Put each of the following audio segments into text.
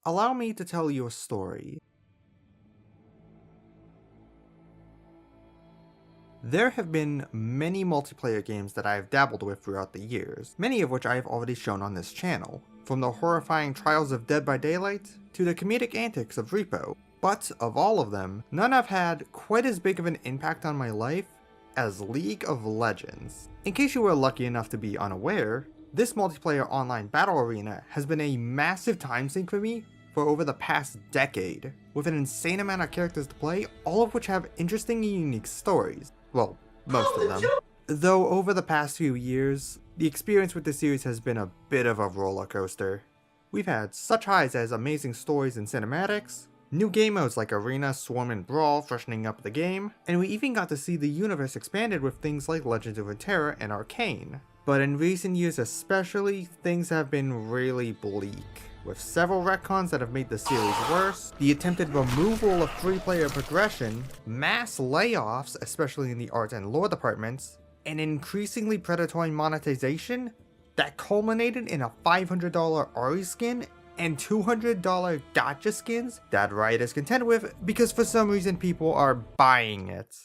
allow me to tell you a story. There have been many multiplayer games that I have dabbled with throughout the years, many of which I have already shown on this channel, from the horrifying trials of Dead by Daylight to the comedic antics of Repo. But of all of them, none have had quite as big of an impact on my life as League of Legends. In case you were lucky enough to be unaware, this multiplayer online battle arena has been a massive time sink for me for over the past decade, with an insane amount of characters to play, all of which have interesting and unique stories. Well, most of them. Though over the past few years, the experience with the series has been a bit of a roller coaster. We've had such highs as amazing stories and cinematics, new game modes like Arena, Swarm, and Brawl freshening up the game, and we even got to see the universe expanded with things like Legends of Runeterra and Arcane. But in recent years especially, things have been really bleak, with several retcons that have made the series worse, the attempted removal of free-player progression, mass layoffs, especially in the art and lore departments, and increasingly predatory monetization that culminated in a $500 Ari skin and $200 gacha skins that Riot is content with because for some reason people are buying it.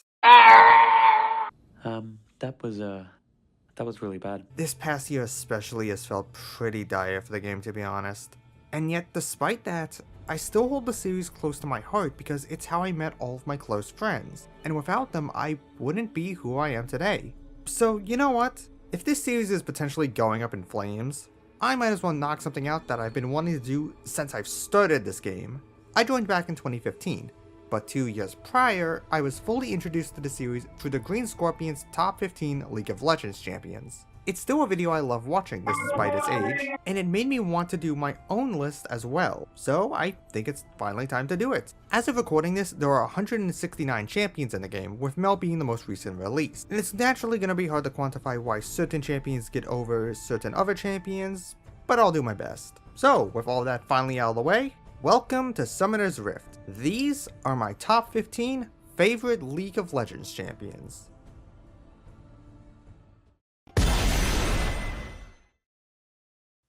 That was really bad. This past year especially has felt pretty dire for the game, to be honest. And yet despite that, I still hold the series close to my heart because it's how I met all of my close friends, and without them I wouldn't be who I am today. So you know what? If this series is potentially going up in flames, I might as well knock something out that I've been wanting to do since I've started this game. I joined back in 2015, but 2 years prior, I was fully introduced to the series through the Green Scorpions Top 15 League of Legends Champions. It's still a video I love watching despite its age, and it made me want to do my own list as well, so I think it's finally time to do it. As of recording this, there are 169 champions in the game, with Mel being the most recent release, and it's naturally going to be hard to quantify why certain champions get over certain other champions, but I'll do my best. So, with all that finally out of the way, welcome to Summoner's Rift. These are my top 15 favorite League of Legends champions.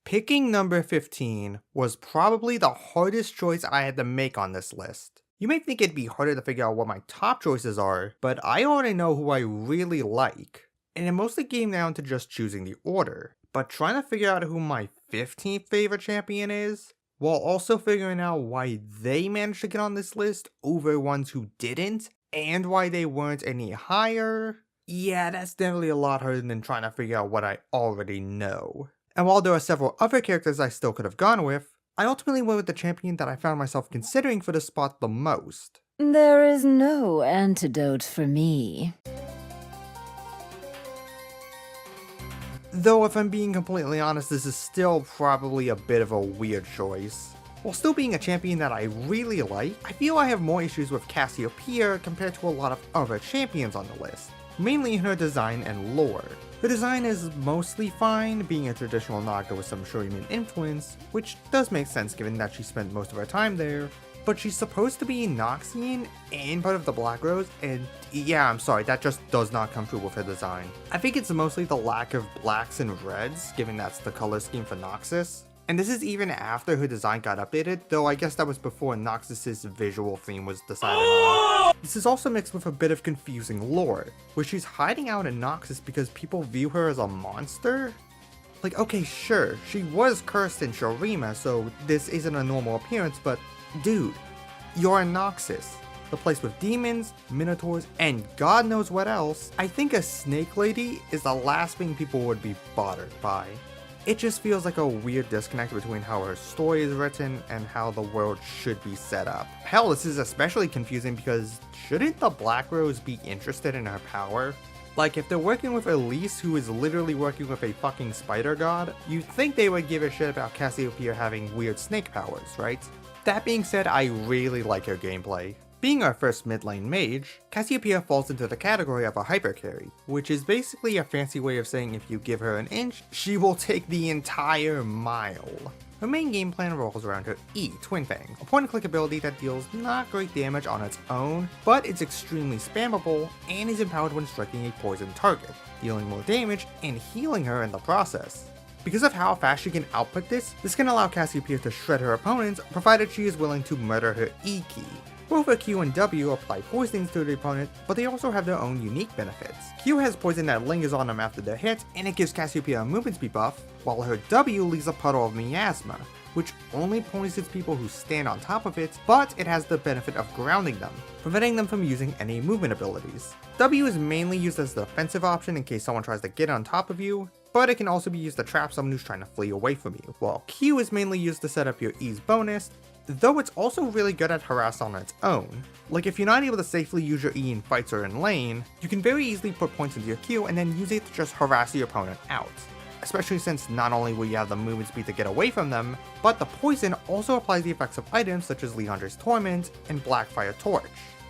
Picking number 15 was probably the hardest choice I had to make on this list. You may think it'd be harder to figure out what my top choices are, but I already know who I really like, and it mostly came down to just choosing the order. But trying to figure out who my 15th favorite champion is, while also figuring out why they managed to get on this list over ones who didn't, and why they weren't any higher, yeah, that's definitely a lot harder than trying to figure out what I already know. And while there are several other characters I still could have gone with, I ultimately went with the champion that I found myself considering for the spot the most. There is no antidote for me. Though if I'm being completely honest, this is still probably a bit of a weird choice. While still being a champion that I really like, I feel I have more issues with Cassiopeia compared to a lot of other champions on the list, mainly in her design and lore. Her design is mostly fine, being a traditional Naga with some Shuriman influence, which does make sense given that she spent most of her time there, but she's supposed to be Noxian and part of the Black Rose, and yeah, I'm sorry, that just does not come through with her design. I think it's mostly the lack of blacks and reds, given that's the color scheme for Noxus. And this is even after her design got updated, though I guess that was before Noxus's visual theme was decided on. This is also mixed with a bit of confusing lore, where she's hiding out in Noxus because people view her as a monster? Like, okay, sure, she was cursed in Shurima, so this isn't a normal appearance, but dude, you're in Noxus, the place with demons, minotaurs, and God knows what else. I think a snake lady is the last thing people would be bothered by. It just feels like a weird disconnect between how her story is written and how the world should be set up. Hell, this is especially confusing because shouldn't the Black Rose be interested in her power? Like, if they're working with Elise, who is literally working with a fucking spider god, you'd think they would give a shit about Cassiopeia having weird snake powers, right? That being said, I really like her gameplay. Being our first mid lane mage, Cassiopeia falls into the category of a hyper carry, which is basically a fancy way of saying if you give her an inch, she will take the entire mile. Her main game plan revolves around her E, Twin Fang, a point-and-click ability that deals not great damage on its own, but it's extremely spammable and is empowered when striking a poisoned target, dealing more damage and healing her in the process. Because of how fast she can output this can allow Cassiopeia to shred her opponents, provided she is willing to murder her E key. Both her Q and W apply poisons to the opponent, but they also have their own unique benefits. Q has poison that lingers on them after their hit, and it gives Cassiopeia a movement speed buff, while her W leaves a puddle of miasma, which only poisons people who stand on top of it, but it has the benefit of grounding them, preventing them from using any movement abilities. W is mainly used as the offensive option in case someone tries to get on top of you, but it can also be used to trap someone who's trying to flee away from you, while Q is mainly used to set up your E's bonus, though it's also really good at harass on its own. Like if you're not able to safely use your E in fights or in lane, you can very easily put points into your Q and then use it to just harass your opponent out. Especially since not only will you have the movement speed to get away from them, but the poison also applies the effects of items such as Liandry's Torment and Blackfire Torch.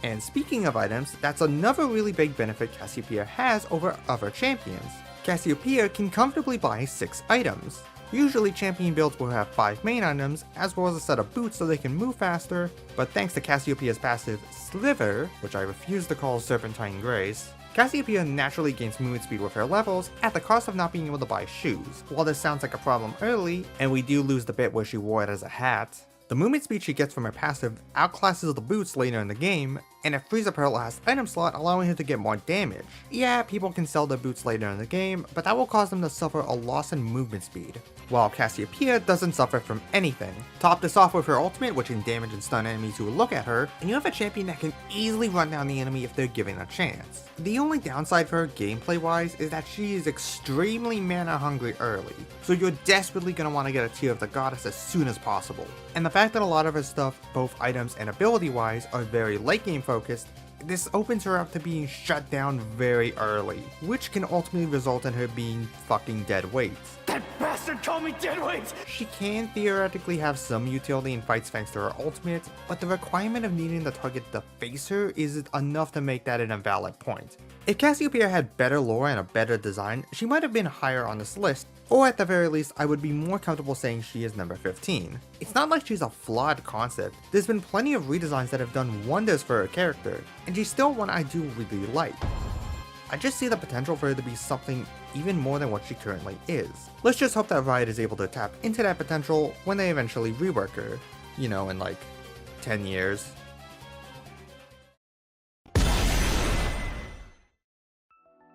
And speaking of items, that's another really big benefit Cassiopeia has over other champions. Cassiopeia can comfortably buy 6 items. Usually champion builds will have 5 main items, as well as a set of boots so they can move faster, but thanks to Cassiopeia's passive Slither, which I refuse to call Serpentine Grace, Cassiopeia naturally gains movement speed with her levels at the cost of not being able to buy shoes. While this sounds like a problem early, and we do lose the bit where she wore it as a hat, the movement speed she gets from her passive outclasses the boots later in the game, and it frees up her last item slot, allowing her to get more damage. Yeah, people can sell their boots later in the game, but that will cause them to suffer a loss in movement speed, while Cassiopeia doesn't suffer from anything. Top this off with her ultimate, which can damage and stun enemies who look at her, and you have a champion that can easily run down the enemy if they're given a chance. The only downside for her gameplay wise is that she is extremely mana hungry early, so you're desperately going to want to get a Tear of the Goddess as soon as possible. And the fact that a lot of her stuff, both items and ability wise, are very late game focused, this opens her up to being shut down very early, which can ultimately result in her being fucking dead weight. That bastard called me dead weight! She can theoretically have some utility in fights thanks to her ultimate, but the requirement of needing the target to face her is enough to make that an invalid point. If Cassiopeia had better lore and a better design, she might have been higher on this list, or at the very least, I would be more comfortable saying she is number 15. It's not like she's a flawed concept, there's been plenty of redesigns that have done wonders for her character, and she's still one I do really like. I just see the potential for her to be something even more than what she currently is. Let's just hope that Riot is able to tap into that potential when they eventually rework her, you know, in like 10 years.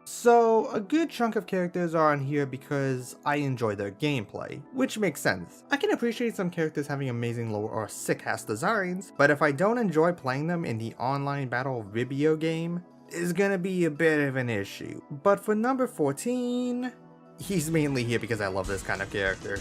So, a good chunk of characters are on here because I enjoy their gameplay, which makes sense. I can appreciate some characters having amazing lore or sick-ass designs, but if I don't enjoy playing them in the online battle Vibio game, it's gonna be a bit of an issue. But for number 14, he's mainly here because I love this kind of character.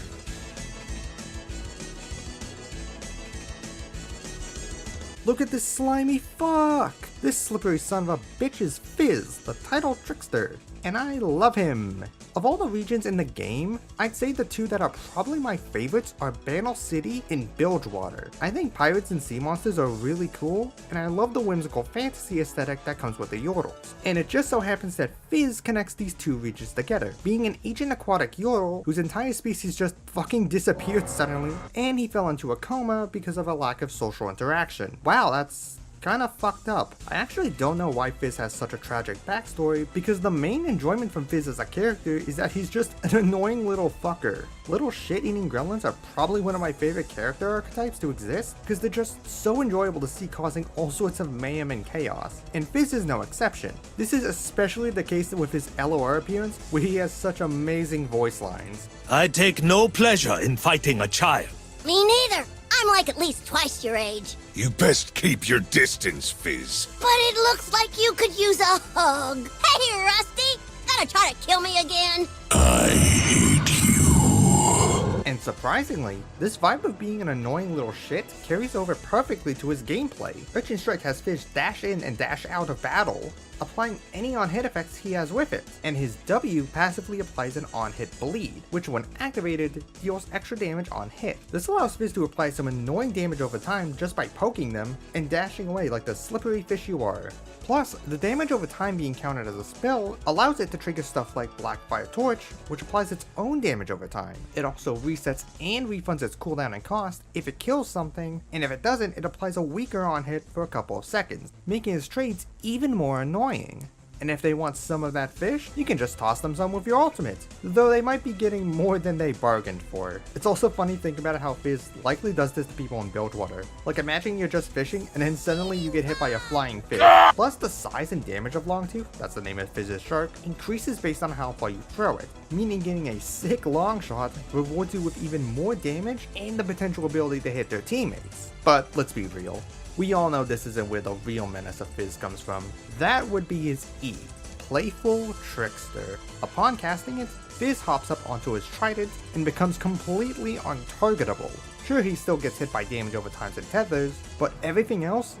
Look at this slimy fuck! This slippery son of a bitch is Fizz, the title trickster, and I love him! Of all the regions in the game, I'd say the 2 that are probably my favorites are Banal City and Bilgewater. I think pirates and sea monsters are really cool, and I love the whimsical fantasy aesthetic that comes with the Yordles. And it just so happens that Fizz connects these 2 regions together, being an ancient aquatic Yordle whose entire species just fucking disappeared suddenly, and he fell into a coma because of a lack of social interaction. Wow, that's kinda fucked up. I actually don't know why Fizz has such a tragic backstory, because the main enjoyment from Fizz as a character is that he's just an annoying little fucker. Little shit-eating gremlins are probably one of my favorite character archetypes to exist, because they're just so enjoyable to see causing all sorts of mayhem and chaos, and Fizz is no exception. This is especially the case with his LOR appearance, where he has such amazing voice lines. I take no pleasure in fighting a child. Me neither. I'm like at least twice your age. You best keep your distance, Fizz. But it looks like you could use a hug. Hey, Rusty! Gonna try to kill me again? I hate you. And surprisingly, this vibe of being an annoying little shit carries over perfectly to his gameplay. Urchin Strike has Fizz dash in and dash out of battle, applying any on-hit effects he has with it, and his W passively applies an on-hit bleed, which when activated, deals extra damage on hit. This allows Fizz to apply some annoying damage over time just by poking them and dashing away like the slippery fish you are. Plus, the damage over time being counted as a spell allows it to trigger stuff like Blackfire Torch, which applies its own damage over time. It also resets and refunds its cooldown and cost if it kills something, and if it doesn't, it applies a weaker on hit for a couple of seconds, making his trades even more annoying. and if they want some of that fish, you can just toss them some with your ultimate, though they might be getting more than they bargained for. It's also funny thinking about how Fizz likely does this to people in Bilgewater. Like imagine you're just fishing and then suddenly you get hit by a flying fish. Plus the size and damage of Longtooth, that's the name of Fizz's shark, increases based on how far you throw it, meaning getting a sick long shot rewards you with even more damage and the potential ability to hit their teammates. But let's be real. We all know this isn't where the real menace of Fizz comes from. That would be his E, Playful Trickster. Upon casting it, Fizz hops up onto his trident and becomes completely untargetable. Sure, he still gets hit by damage over times and tethers, but everything else?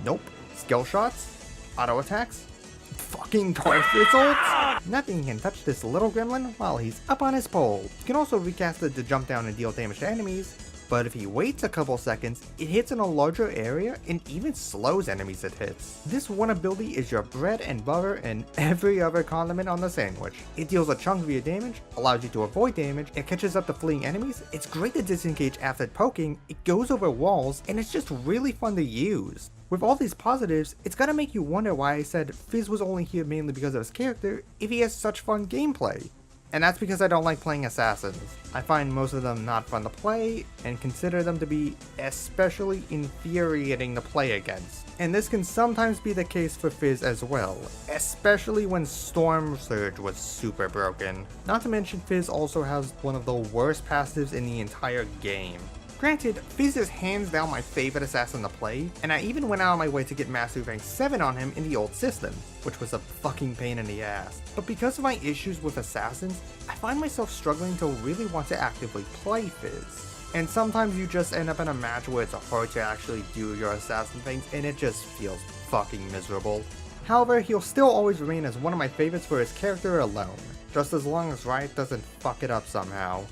Nope. Skill shots? Auto attacks? Fucking Torf's ult? Nothing can touch this little gremlin while he's up on his pole. You can also recast it to jump down and deal damage to enemies, but if he waits a couple seconds, it hits in a larger area and even slows enemies it hits. This one ability is your bread and butter and every other condiment on the sandwich. It deals a chunk of your damage, allows you to avoid damage, it catches up to fleeing enemies, it's great to disengage after poking, it goes over walls, and it's just really fun to use. With all these positives, it's gotta make you wonder why I said Fizz was only here mainly because of his character if he has such fun gameplay. And that's because I don't like playing assassins. I find most of them not fun to play, and consider them to be especially infuriating to play against. And this can sometimes be the case for Fizz as well, especially when Storm Surge was super broken. Not to mention Fizz also has one of the worst passives in the entire game. Granted, Fizz is hands down my favorite assassin to play, and I even went out of my way to get Mastery Rank 7 on him in the old system, which was a fucking pain in the ass. But because of my issues with assassins, I find myself struggling to really want to actively play Fizz. And sometimes you just end up in a match where it's hard to actually do your assassin things and it just feels fucking miserable. However, he'll still always remain as one of my favorites for his character alone, just as long as Riot doesn't fuck it up somehow.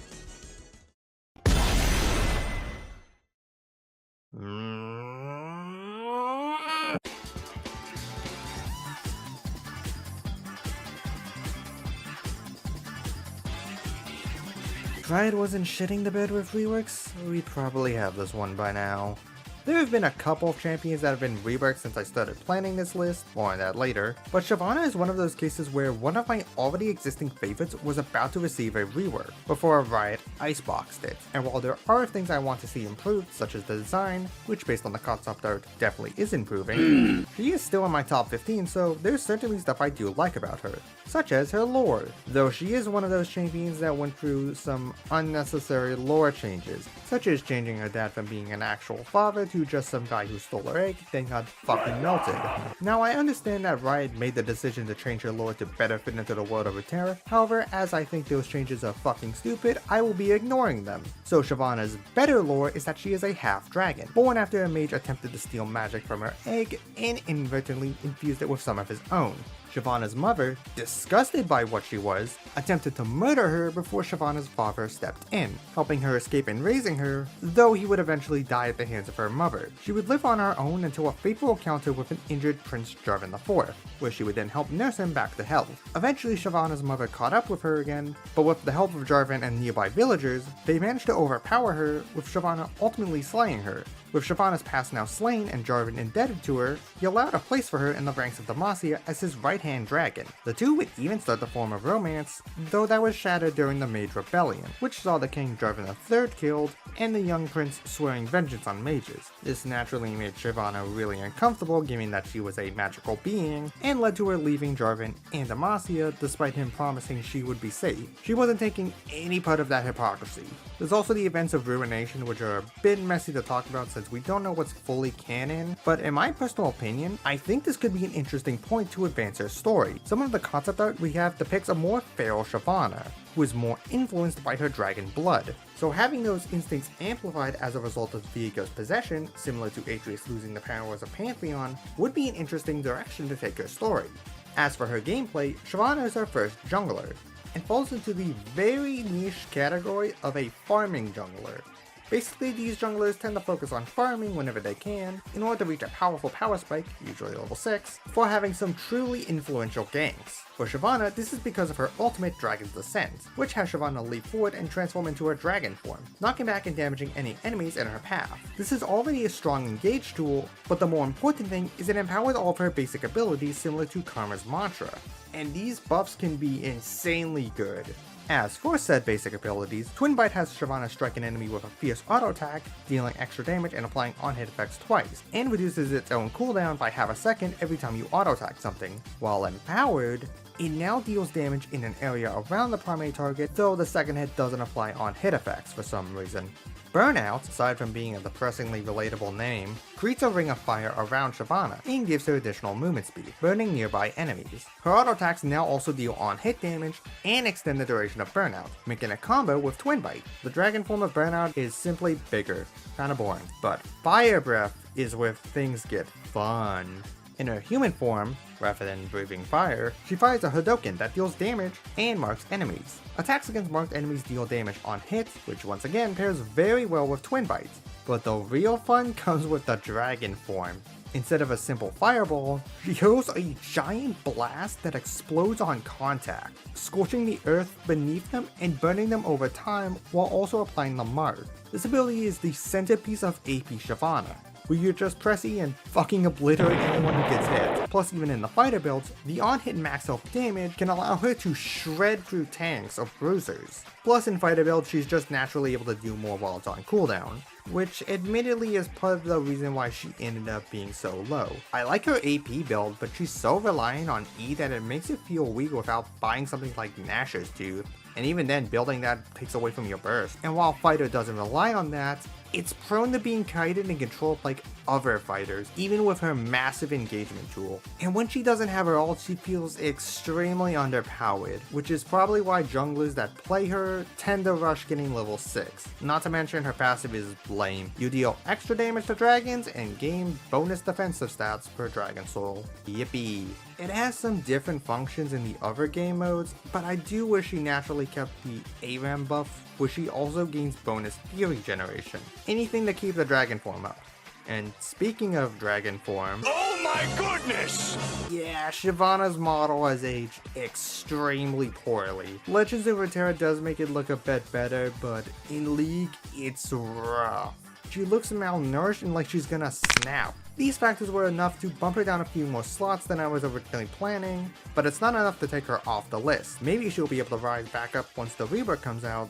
If Riot wasn't shitting the bed with reworks, we'd probably have this one by now. There have been a couple of champions that have been reworked since I started planning this list, more on that later, but Shyvana is one of those cases where one of my already existing favorites was about to receive a rework, before Riot iceboxed it, and while there are things I want to see improved, such as the design, which based on the concept art definitely is improving, she is still in my top 15, so there's certainly stuff I do like about her, such as her lore, though she is one of those champions that went through some unnecessary lore changes, such as changing her dad from being an actual father to just some guy who stole her egg, then got fucking melted. Now I understand that Riot made the decision to change her lore to better fit into the world of Runeterra, however, as I think those changes are fucking stupid, I will be ignoring them. So Shyvana's better lore is that she is a half-dragon, born after a mage attempted to steal magic from her egg and inadvertently infused it with some of his own. Shyvana's mother, disgusted by what she was, attempted to murder her before Shyvana's father stepped in, helping her escape and raising her, though he would eventually die at the hands of her mother. She would live on her own until a fateful encounter with an injured Prince Jarvan IV, where she would then help nurse him back to health. Eventually Shyvana's mother caught up with her again, but with the help of Jarvan and nearby villagers, they managed to overpower her, with Shyvana ultimately slaying her. With Shyvana's past now slain and Jarvan indebted to her, he allowed a place for her in the ranks of Demacia as his right-hand dragon. The two would even start to form a romance, though that was shattered during the Mage Rebellion, which saw the King Jarvan III killed, and the young prince swearing vengeance on mages. This naturally made Shyvana really uncomfortable given that she was a magical being, and led to her leaving Jarvan and Demacia despite him promising she would be safe. She wasn't taking any part of that hypocrisy. There's also the events of Ruination, which are a bit messy to talk about since we don't know what's fully canon, but in my personal opinion, I think this could be an interesting point to advance her story. Some of the concept art we have depicts a more feral Shyvana, who is more influenced by her dragon blood. So having those instincts amplified as a result of Viego's possession, similar to Atreus losing the powers of Pantheon, would be an interesting direction to take her story. As for her gameplay, Shyvana is our first jungler, and falls into the very niche category of a farming jungler. Basically, these junglers tend to focus on farming whenever they can, in order to reach a powerful power spike, usually level 6, before having some truly influential ganks. For Shyvana, this is because of her ultimate Dragon's Descent, which has Shyvana leap forward and transform into her dragon form, knocking back and damaging any enemies in her path. This is already a strong engage tool, but the more important thing is it empowers all of her basic abilities similar to Karma's mantra, and these buffs can be insanely good. As for said basic abilities, Twin Bite has Shyvana strike an enemy with a fierce auto attack, dealing extra damage and applying on-hit effects twice, and reduces its own cooldown by half a second every time you auto attack something. While empowered, it now deals damage in an area around the primary target, though the second hit doesn't apply on-hit effects for some reason. Burnout, aside from being a depressingly relatable name, creates a ring of fire around Shyvana and gives her additional movement speed, burning nearby enemies. Her auto attacks now also deal on-hit damage and extend the duration of Burnout, making a combo with Twin Bite. The dragon form of Burnout is simply bigger, kinda boring, but Fire Breath is where things get fun. In her human form, rather than breathing fire, she fires a Hadoken that deals damage and marks enemies. Attacks against marked enemies deal damage on hit, which once again pairs very well with Twin Bite. But the real fun comes with the dragon form. Instead of a simple fireball, she hurls a giant blast that explodes on contact, scorching the earth beneath them and burning them over time while also applying the mark. This ability is the centerpiece of AP Shyvana, where you just press E and fucking obliterate anyone who gets hit. Plus, even in the fighter builds, the on-hit max health damage can allow her to shred through tanks or bruisers. Plus, in fighter builds, she's just naturally able to do more while it's on cooldown, which admittedly is part of the reason why she ended up being so low. I like her AP build, but she's so reliant on E that it makes it feel weak without buying something like Nashor's Tooth, and even then building that takes away from your burst. And while fighter doesn't rely on that, it's prone to being kited and controlled like other fighters, even with her massive engagement tool. And when she doesn't have her ult, she feels extremely underpowered, which is probably why junglers that play her tend to rush getting level 6. Not to mention her passive is lame. You deal extra damage to dragons and gain bonus defensive stats per dragon soul. Yippee. It has some different functions in the other game modes, but I do wish she naturally kept the ARAM buff, where she also gains bonus fury generation. Anything to keep the dragon form up. And speaking of dragon form, Oh my goodness! yeah, Shyvana's model has aged extremely poorly. Legends of Runeterra does make it look a bit better, but in League, it's rough. She looks malnourished and like she's gonna snap. These factors were enough to bump her down a few more slots than I was originally planning, but it's not enough to take her off the list. Maybe she'll be able to rise back up once the rework comes out,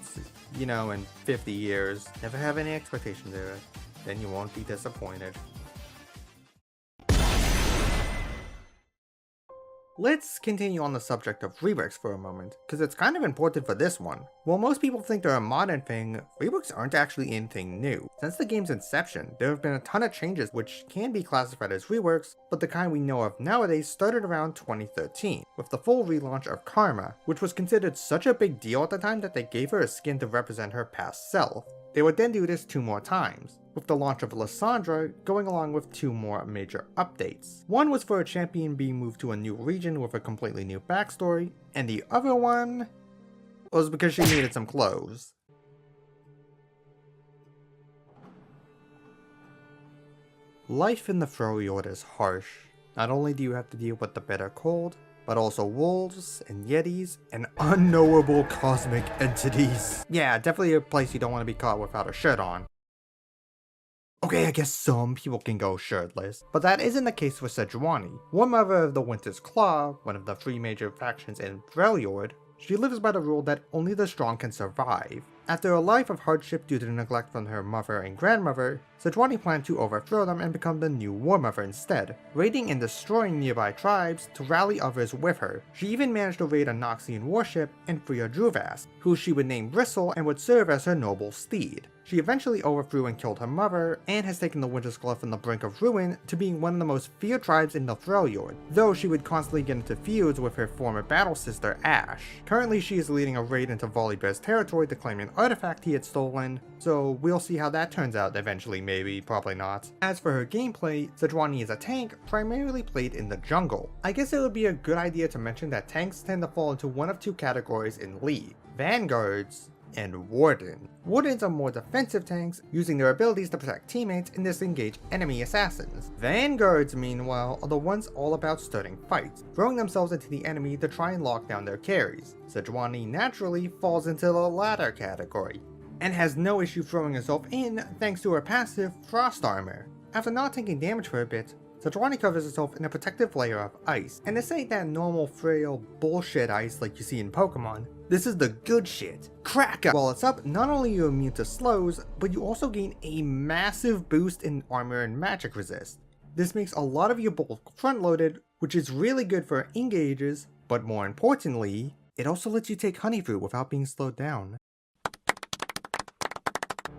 you know, in 50 years. Never have any expectations of it, then you won't be disappointed. Let's continue on the subject of reworks for a moment, because it's kind of important for this one. While most people think they're a modern thing, reworks aren't actually anything new. Since the game's inception, there have been a ton of changes which can be classified as reworks, but the kind we know of nowadays started around 2013, with the full relaunch of Karma, which was considered such a big deal at the time that they gave her a skin to represent her past self. They would then do this 2 more times, with the launch of Lissandra going along with 2 more major updates. One was for a champion being moved to a new region with a completely new backstory, and the other one was because she needed some clothes. Life in the Freljord is harsh. Not only do you have to deal with the bitter cold, but also wolves and yetis and unknowable cosmic entities. Yeah, definitely a place you don't want to be caught without a shirt on. Okay, I guess some people can go shirtless, but that isn't the case for Sejuani, War Mother of the Winter's Claw, one of the 3 major factions in Freljord. She lives by the rule that only the strong can survive. After a life of hardship due to neglect from her mother and grandmother, Sejuani planned to overthrow them and become the new War Mother instead, raiding and destroying nearby tribes to rally others with her. She even managed to raid a Noxian warship and free a Druvast, who she would name Bristle and would serve as her noble steed. She eventually overthrew and killed her mother, and has taken the Winter's Claw from the brink of ruin to being one of the most feared tribes in the Freljord, though she would constantly get into feuds with her former battle sister Ashe. Currently she is leading a raid into Volibear's territory to claim an artifact he had stolen, so we'll see how that turns out eventually, maybe, probably not. As for her gameplay, Sejuani is a tank primarily played in the jungle. I guess it would be a good idea to mention that tanks tend to fall into one of 2 categories in League: Vanguards and Warden. Wardens are more defensive tanks, using their abilities to protect teammates and disengage enemy assassins. Vanguards, meanwhile, are the ones all about starting fights, throwing themselves into the enemy to try and lock down their carries. Sejuani naturally falls into the latter category, and has no issue throwing herself in thanks to her passive Frost Armor. After not taking damage for a bit, Sejuani covers herself in a protective layer of ice, and this ain't that normal frail bullshit ice like you see in Pokemon. This is the good shit. Crack up! While it's up, not only are you immune to slows, but you also gain a massive boost in armor and magic resist. This makes a lot of your bulk front-loaded, which is really good for engages, but more importantly, it also lets you take Honeydew without being slowed down.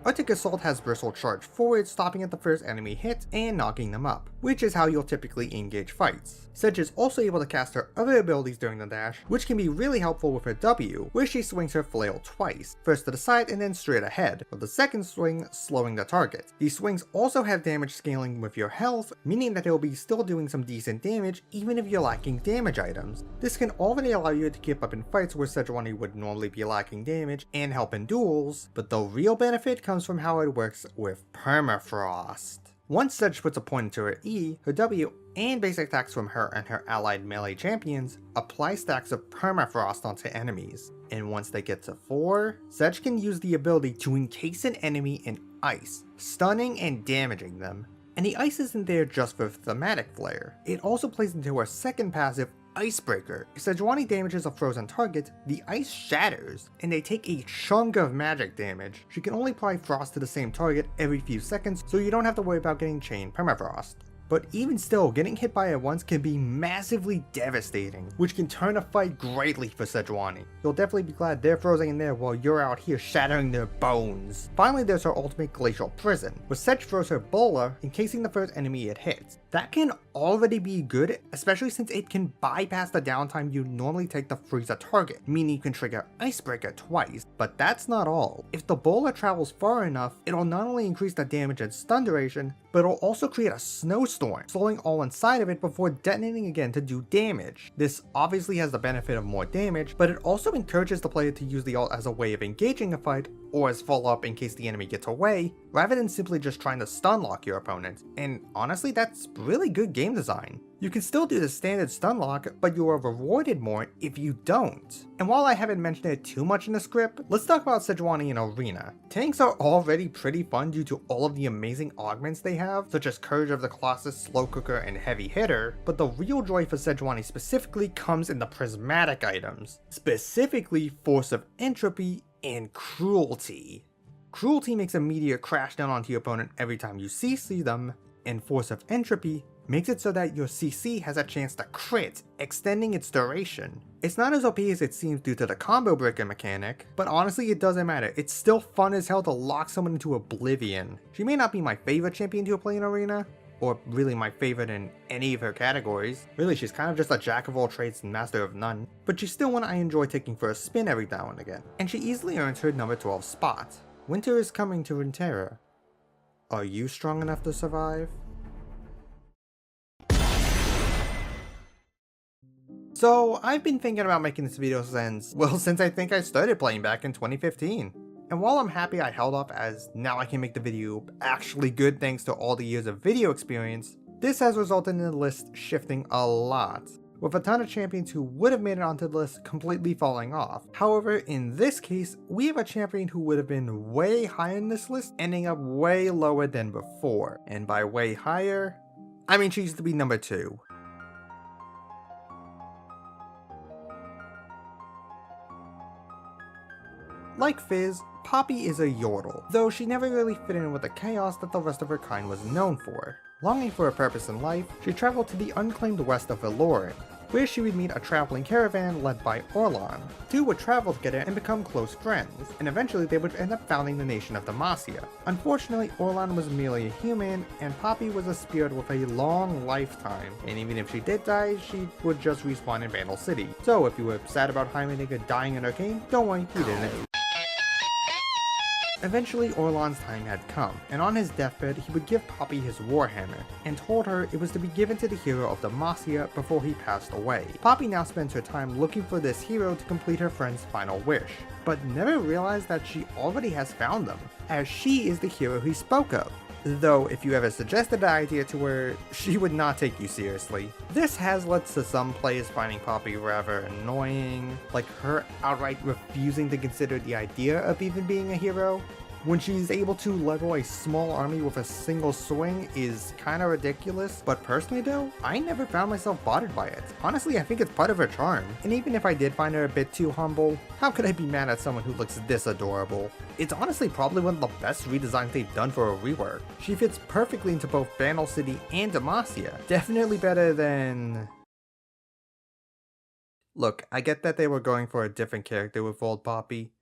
Arctic Assault has Bristle charge forward, stopping at the first enemy hit and knocking them up, which is how you'll typically engage fights. Sedge is also able to cast her other abilities during the dash, which can be really helpful with her W, where she swings her flail twice, first to the side and then straight ahead, with the second swing slowing the target. These swings also have damage scaling with your health, meaning that they'll be still doing some decent damage even if you're lacking damage items. This can already allow you to keep up in fights where Sejuani would normally be lacking damage and help in duels, but the real benefit comes from how it works with Permafrost. Once Sedge puts a point into her E, her W, and basic attacks from her and her allied melee champions apply stacks of Permafrost onto enemies. And once they get to 4, Sedge can use the ability to encase an enemy in ice, stunning and damaging them. And the ice isn't there just for thematic flair, it also plays into her second passive, Icebreaker. If Sejuani damages a frozen target, the ice shatters, and they take a chunk of magic damage. She can only apply frost to the same target every few seconds, so you don't have to worry about getting chain permafrost. But even still, getting hit by it once can be massively devastating, which can turn a fight greatly for Sejuani. You'll definitely be glad they're frozen in there while you're out here shattering their bones. Finally, there's her ultimate Glacial Prison, where Sedge throws her Bola, encasing the first enemy it hits. That can already be good, especially since it can bypass the downtime you normally take to freeze a target, meaning you can trigger Icebreaker twice. But that's not all. If the Bola travels far enough, it'll not only increase the damage and stun duration, but it'll also create a snowstorm, slowing all inside of it before detonating again to do damage. This obviously has the benefit of more damage, but it also encourages the player to use the ult as a way of engaging a fight, or as follow-up in case the enemy gets away, rather than simply just trying to stun lock your opponent. And honestly, that's really good game design. You can still do the standard stun lock, but you are rewarded more if you don't. And while I haven't mentioned it too much in the script, let's talk about Sejuani in Arena. Tanks are already pretty fun due to all of the amazing augments they have, such as Courage of the Colossus, Slow Cooker, and Heavy Hitter, but the real joy for Sejuani specifically comes in the prismatic items, specifically Force of Entropy and Cruelty. Cruelty makes a meteor crash down onto your opponent every time you CC them, and Force of Entropy makes it so that your CC has a chance to crit, extending its duration. It's not as OP as it seems due to the combo breaker mechanic, but honestly it doesn't matter, it's still fun as hell to lock someone into oblivion. She may not be my favorite champion to play in Arena, or really my favorite in any of her categories. Really, she's kind of just a jack of all trades and master of none, but she's still one I enjoy taking for a spin every now and again, and she easily earns her number 12 spot. Winter is coming to Runeterra. Are you strong enough to survive? So, I've been thinking about making this video since I think I started playing back in 2015. And while I'm happy I held off as now I can make the video actually good thanks to all the years of video experience, this has resulted in the list shifting a lot, with a ton of champions who would have made it onto the list completely falling off. However, in this case, we have a champion who would have been way higher in this list, ending up way lower than before. And by way higher, I mean she used to be number 2. Like Fizz, Poppy is a Yordle, though she never really fit in with the chaos that the rest of her kind was known for. Longing for a purpose in life, she traveled to the unclaimed west of Valoran, where she would meet a traveling caravan led by Orlan. Two would travel together and become close friends, and eventually they would end up founding the nation of Demacia. Unfortunately, Orlan was merely a human, and Poppy was a spirit with a long lifetime, and even if she did die, she would just respawn in Vandal City. So if you were sad about Heimerdinger dying in her game, don't worry, you didn't. Eventually, Orlan's time had come, and on his deathbed, he would give Poppy his Warhammer, and told her it was to be given to the hero of Demacia before he passed away. Poppy now spends her time looking for this hero to complete her friend's final wish, but never realized that she already has found them, as she is the hero he spoke of. Though if you ever suggested the idea to her, she would not take you seriously. This has led to some players finding Poppy rather annoying, like her outright refusing to consider the idea of even being a hero. When she's able to level a small army with a single swing is kinda ridiculous, but personally though, I never found myself bothered by it. Honestly, I think it's part of her charm, and even if I did find her a bit too humble, how could I be mad at someone who looks this adorable? It's honestly probably one of the best redesigns they've done for a rework. She fits perfectly into both Bandle City and Demacia. Definitely better than... Look, I get that they were going for a different character with Old Poppy,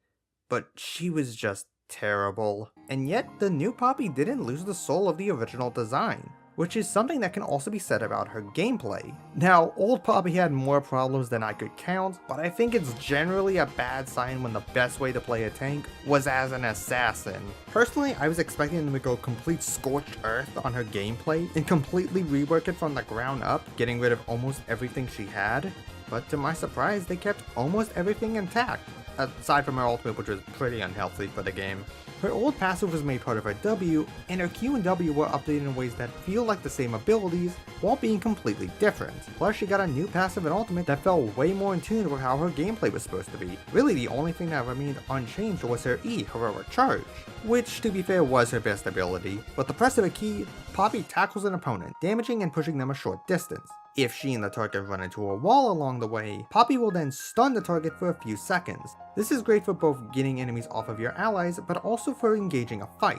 but she was just terrible. And yet, the new Poppy didn't lose the soul of the original design, which is something that can also be said about her gameplay. Now, Old Poppy had more problems than I could count, but I think it's generally a bad sign when the best way to play a tank was as an assassin. Personally, I was expecting them to go complete scorched earth on her gameplay and completely rework it from the ground up, getting rid of almost everything she had, but to my surprise, they kept almost everything intact, aside from her ultimate, which was pretty unhealthy for the game. Her old passive was made part of her W, and her Q and W were updated in ways that feel like the same abilities, while being completely different. Plus, she got a new passive and ultimate that felt way more in tune with how her gameplay was supposed to be. Really, the only thing that remained unchanged was her E, Heroic Charge, which, to be fair, was her best ability. But the press of a key, Poppy tackles an opponent, damaging and pushing them a short distance. If she and the target run into a wall along the way, Poppy will then stun the target for a few seconds. This is great for both getting enemies off of your allies, but also for engaging a fight,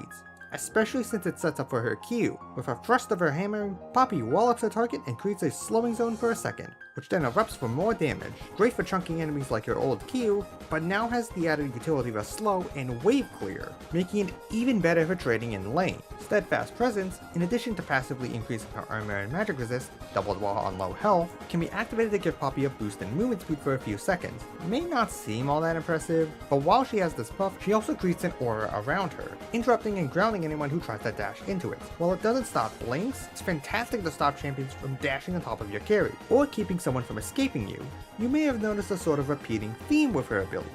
especially since it sets up for her Q. With a thrust of her hammer, Poppy wallops her target and creates a slowing zone for a second, which then erupts for more damage. Great for chunking enemies like your old Q, but now has the added utility of a slow and wave clear, making it even better for trading in lane. Steadfast Presence, in addition to passively increasing her armor and magic resist, doubled while on low health, can be activated to give Poppy a boost in movement speed for a few seconds. It may not seem all that impressive, but while she has this buff, she also creates an aura around her, interrupting and grounding anyone who tries to dash into it. While it doesn't stop blinks, it's fantastic to stop champions from dashing on top of your carry, or keeping someone from escaping you. You may have noticed a sort of repeating theme with her abilities.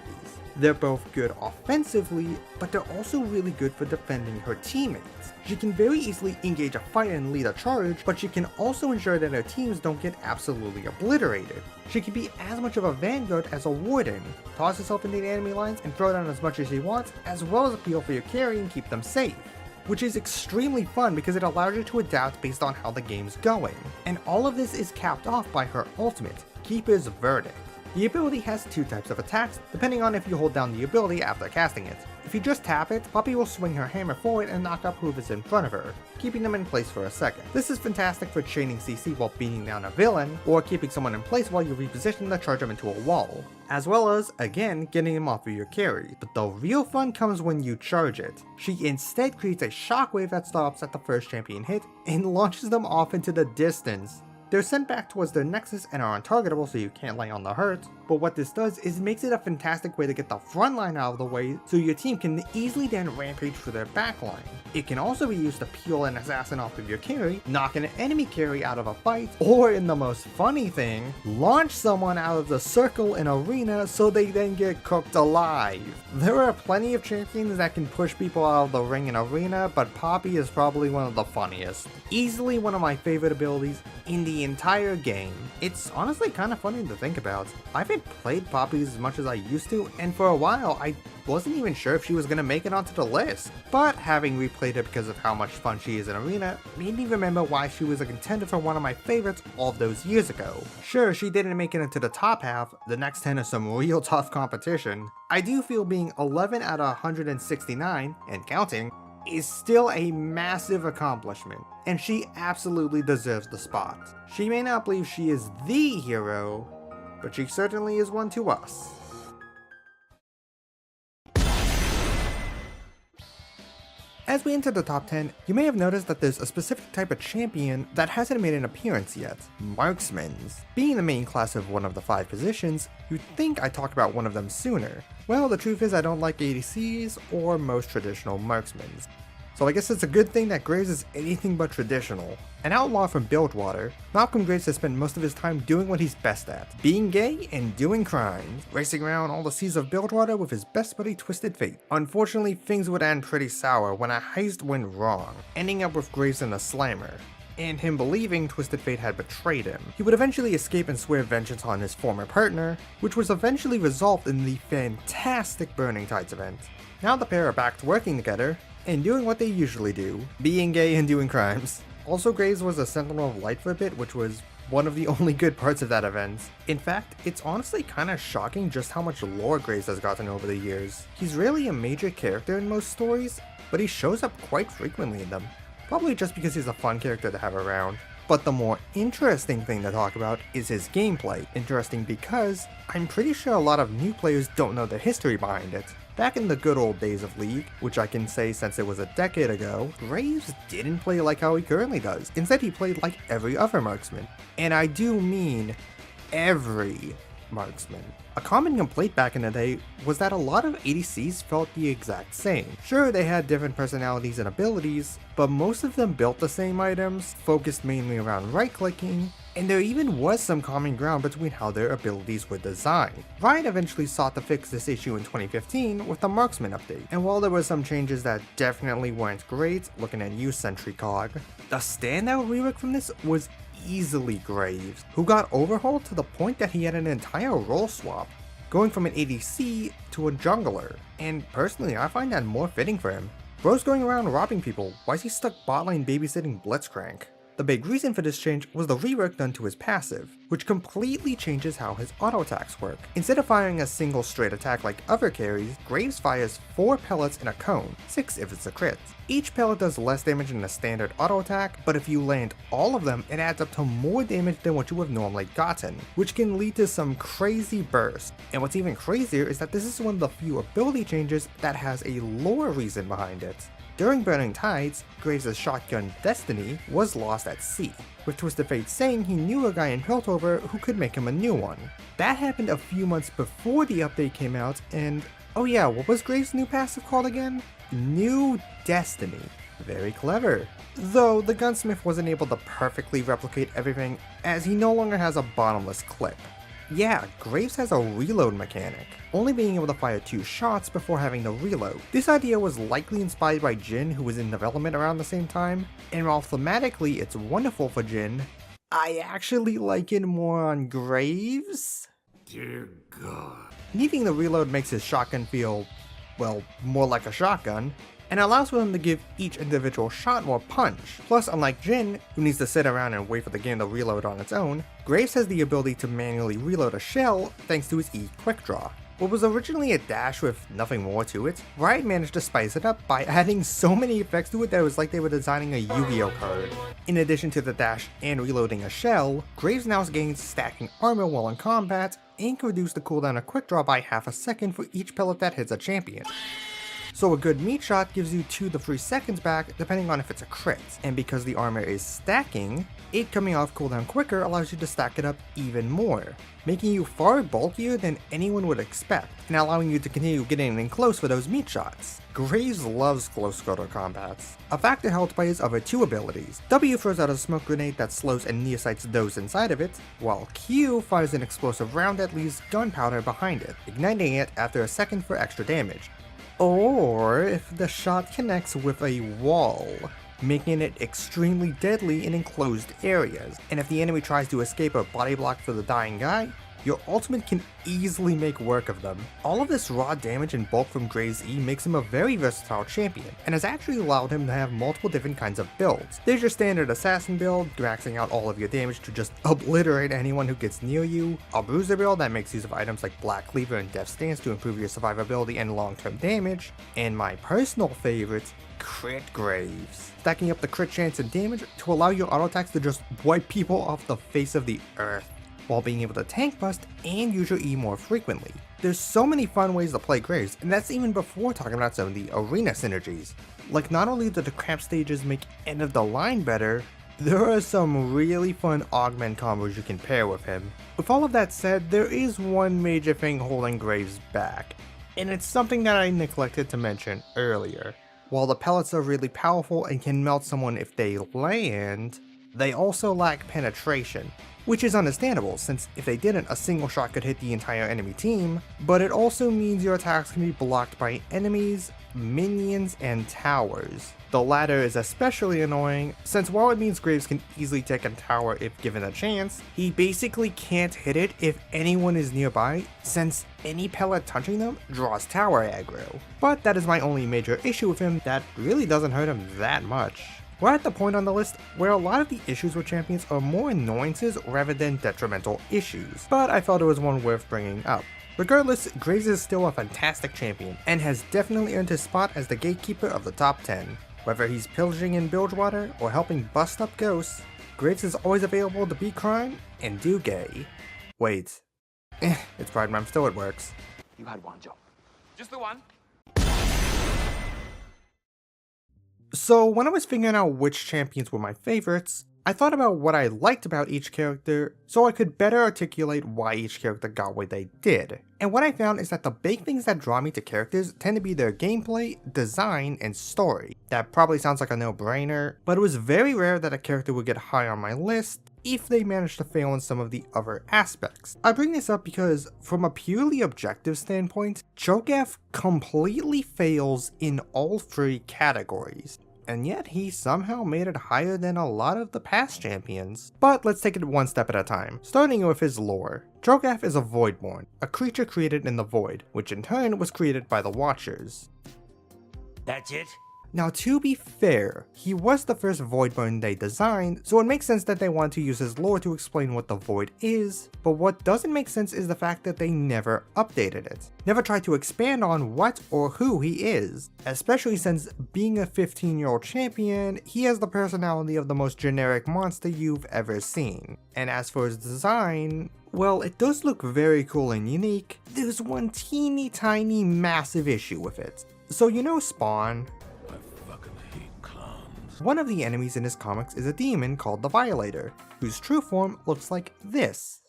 They're both good offensively, but they're also really good for defending her teammates. She can very easily engage a fight and lead a charge, but she can also ensure that her teams don't get absolutely obliterated. She can be as much of a vanguard as a warden, toss herself into the enemy lines and throw down as much as she wants, as well as appeal for your carry and keep them safe, which is extremely fun because it allows you to adapt based on how the game's going. And all of this is capped off by her ultimate, Keeper's Verdict. The ability has two types of attacks, depending on if you hold down the ability after casting it. If you just tap it, Poppy will swing her hammer forward and knock up whoever's in front of her, keeping them in place for a second. This is fantastic for chaining CC while beating down a villain, or keeping someone in place while you reposition to charge them into a wall, as well as, again, getting them off of your carry. But the real fun comes when you charge it. She instead creates a shockwave that stops at the first champion hit, and launches them off into the distance. They're sent back towards their nexus and are untargetable, so you can't lay on the hurt, but what this does is makes it a fantastic way to get the front line out of the way so your team can easily then rampage through their back line. It can also be used to peel an assassin off of your carry, knock an enemy carry out of a fight, or in the most funny thing, launch someone out of the circle in arena so they then get cooked alive. There are plenty of champions that can push people out of the ring in arena, but Poppy is probably one of the funniest. Easily one of my favorite abilities in the entire game. It's honestly kind of funny to think about. I haven't played Poppy as much as I used to, and for a while I wasn't even sure if she was gonna make it onto the list. But having replayed her because of how much fun she is in Arena, made me remember why she was a contender for one of my favorites all of those years ago. Sure, she didn't make it into the top half, the next 10 is some real tough competition. I do feel being 11 out of 169, and counting, is still a massive accomplishment, and she absolutely deserves the spot. She may not believe she is THE hero, but she certainly is one to us. As we enter the top 10, you may have noticed that there's a specific type of champion that hasn't made an appearance yet, Marksmans. Being the main class of one of the 5 positions, you'd think I'd talk about one of them sooner. Well, the truth is I don't like ADCs or most traditional Marksmans. So I guess it's a good thing that Graves is anything but traditional. An outlaw from Bilgewater, Malcolm Graves has spent most of his time doing what he's best at, being gay and doing crimes, racing around all the seas of Bilgewater with his best buddy Twisted Fate. Unfortunately, things would end pretty sour when a heist went wrong, ending up with Graves in a slammer, and him believing Twisted Fate had betrayed him. He would eventually escape and swear vengeance on his former partner, which was eventually resolved in the fantastic Burning Tides event. Now the pair are back to working together, and doing what they usually do, being gay and doing crimes. Also, Graves was a Sentinel of Light for a bit, which was one of the only good parts of that event. In fact, it's honestly kinda shocking just how much lore Graves has gotten over the years. He's rarely a major character in most stories, but he shows up quite frequently in them. Probably just because he's a fun character to have around. But the more interesting thing to talk about is his gameplay. Interesting because I'm pretty sure a lot of new players don't know the history behind it. Back in the good old days of League, which I can say since it was a decade ago, Graves didn't play like how he currently does. Instead, he played like every other marksman. And I do mean every marksman. A common complaint back in the day was that a lot of ADCs felt the exact same. Sure, they had different personalities and abilities, but most of them built the same items, focused mainly around right-clicking, and there even was some common ground between how their abilities were designed. Riot eventually sought to fix this issue in 2015 with the Marksman update, and while there were some changes that definitely weren't great, looking at you Sentry Cog, the standout rework from this was easily Graves, who got overhauled to the point that he had an entire role swap, going from an ADC to a jungler, and personally I find that more fitting for him. Bro's going around robbing people, why is he stuck bot lane babysitting Blitzcrank? The big reason for this change was the rework done to his passive, which completely changes how his auto attacks work. Instead of firing a single straight attack like other carries, Graves fires 4 pellets in a cone, 6 if it's a crit. Each pellet does less damage than a standard auto attack, but if you land all of them, it adds up to more damage than what you would have normally gotten, which can lead to some crazy bursts. And what's even crazier is that this is one of the few ability changes that has a lore reason behind it. During Burning Tides, Graves' shotgun Destiny was lost at sea, with Twisted Fate saying he knew a guy in Piltover who could make him a new one. That happened a few months before the update came out, and oh yeah, what was Graves' new passive called again? New Destiny. Very clever. Though the gunsmith wasn't able to perfectly replicate everything, as he no longer has a bottomless clip. Yeah, Graves has a reload mechanic, only being able to fire 2 shots before having to reload. This idea was likely inspired by Jhin, who was in development around the same time, and while thematically it's wonderful for Jhin, I actually like it more on Graves. Dear God. Needing the reload makes his shotgun feel, well, more like a shotgun, and allows for him to give each individual shot more punch. Plus, unlike Jhin, who needs to sit around and wait for the game to reload on its own, Graves has the ability to manually reload a shell thanks to his E quick draw. What was originally a dash with nothing more to it, Riot managed to spice it up by adding so many effects to it that it was like they were designing a Yu-Gi-Oh card. In addition to the dash and reloading a shell, Graves now gains stacking armor while in combat, and can reduce the cooldown of quick draw by half a second for each pellet that hits a champion. So a good meat shot gives you 2 to 3 seconds back depending on if it's a crit, and because the armor is stacking, it coming off cooldown quicker allows you to stack it up even more, making you far bulkier than anyone would expect, and allowing you to continue getting in close for those meat shots. Graves loves close quarter combats, a factor helped by his other 2 abilities. W throws out a smoke grenade that slows and nearsights those inside of it, while Q fires an explosive round that leaves gunpowder behind it, igniting it after a second for extra damage. Or if the shot connects with a wall, making it extremely deadly in enclosed areas. And if the enemy tries to escape or body block for the dying guy, your ultimate can easily make work of them. All of this raw damage and bulk from Graves' E makes him a very versatile champion, and has actually allowed him to have multiple different kinds of builds. There's your standard assassin build, maxing out all of your damage to just obliterate anyone who gets near you, a bruiser build that makes use of items like Black Cleaver and Death Stance to improve your survivability and long-term damage, and my personal favorite, Crit Graves, stacking up the crit chance and damage to allow your auto attacks to just wipe people off the face of the earth, while being able to tank bust and use your E more frequently. There's so many fun ways to play Graves, and that's even before talking about some of the arena synergies. Like, not only do the crab stages make end of the line better, there are some really fun augment combos you can pair with him. With all of that said, there is one major thing holding Graves back, and it's something that I neglected to mention earlier. While the pellets are really powerful and can melt someone if they land, they also lack penetration, which is understandable since if they didn't, a single shot could hit the entire enemy team, but it also means your attacks can be blocked by enemies, minions, and towers. The latter is especially annoying, since while it means Graves can easily take a tower if given a chance, he basically can't hit it if anyone is nearby, since any pellet touching them draws tower aggro. But that is my only major issue with him that really doesn't hurt him that much. We're at the point on the list where a lot of the issues with champions are more annoyances rather than detrimental issues, but I felt it was one worth bringing up. Regardless, Graves is still a fantastic champion, and has definitely earned his spot as the gatekeeper of the top 10. Whether he's pillaging in Bilgewater or helping bust up ghosts, Graves is always available to beat crime and do gay. Wait. It's Pride Month, still it works. You had one job. Just the one? So when I was figuring out which champions were my favorites, I thought about what I liked about each character so I could better articulate why each character got what they did. And what I found is that the big things that draw me to characters tend to be their gameplay, design, and story. That probably sounds like a no-brainer, but it was very rare that a character would get high on my list if they managed to fail in some of the other aspects. I bring this up because, from a purely objective standpoint, Cho'Gath completely fails in all three categories, and yet he somehow made it higher than a lot of the past champions. But let's take it one step at a time, starting with his lore. Cho'Gath is a Voidborn, a creature created in the Void, which in turn was created by the Watchers. That's it? Now, to be fair, he was the first Voidborn they designed, so it makes sense that they want to use his lore to explain what the Void is, but what doesn't make sense is the fact that they never updated it. Never tried to expand on what or who he is, especially since being a 15-year-old champion, he has the personality of the most generic monster you've ever seen. And as for his design, well, it does look very cool and unique. There's one teeny tiny massive issue with it. So you know Spawn? One of the enemies in his comics is a demon called the Violator, whose true form looks like this.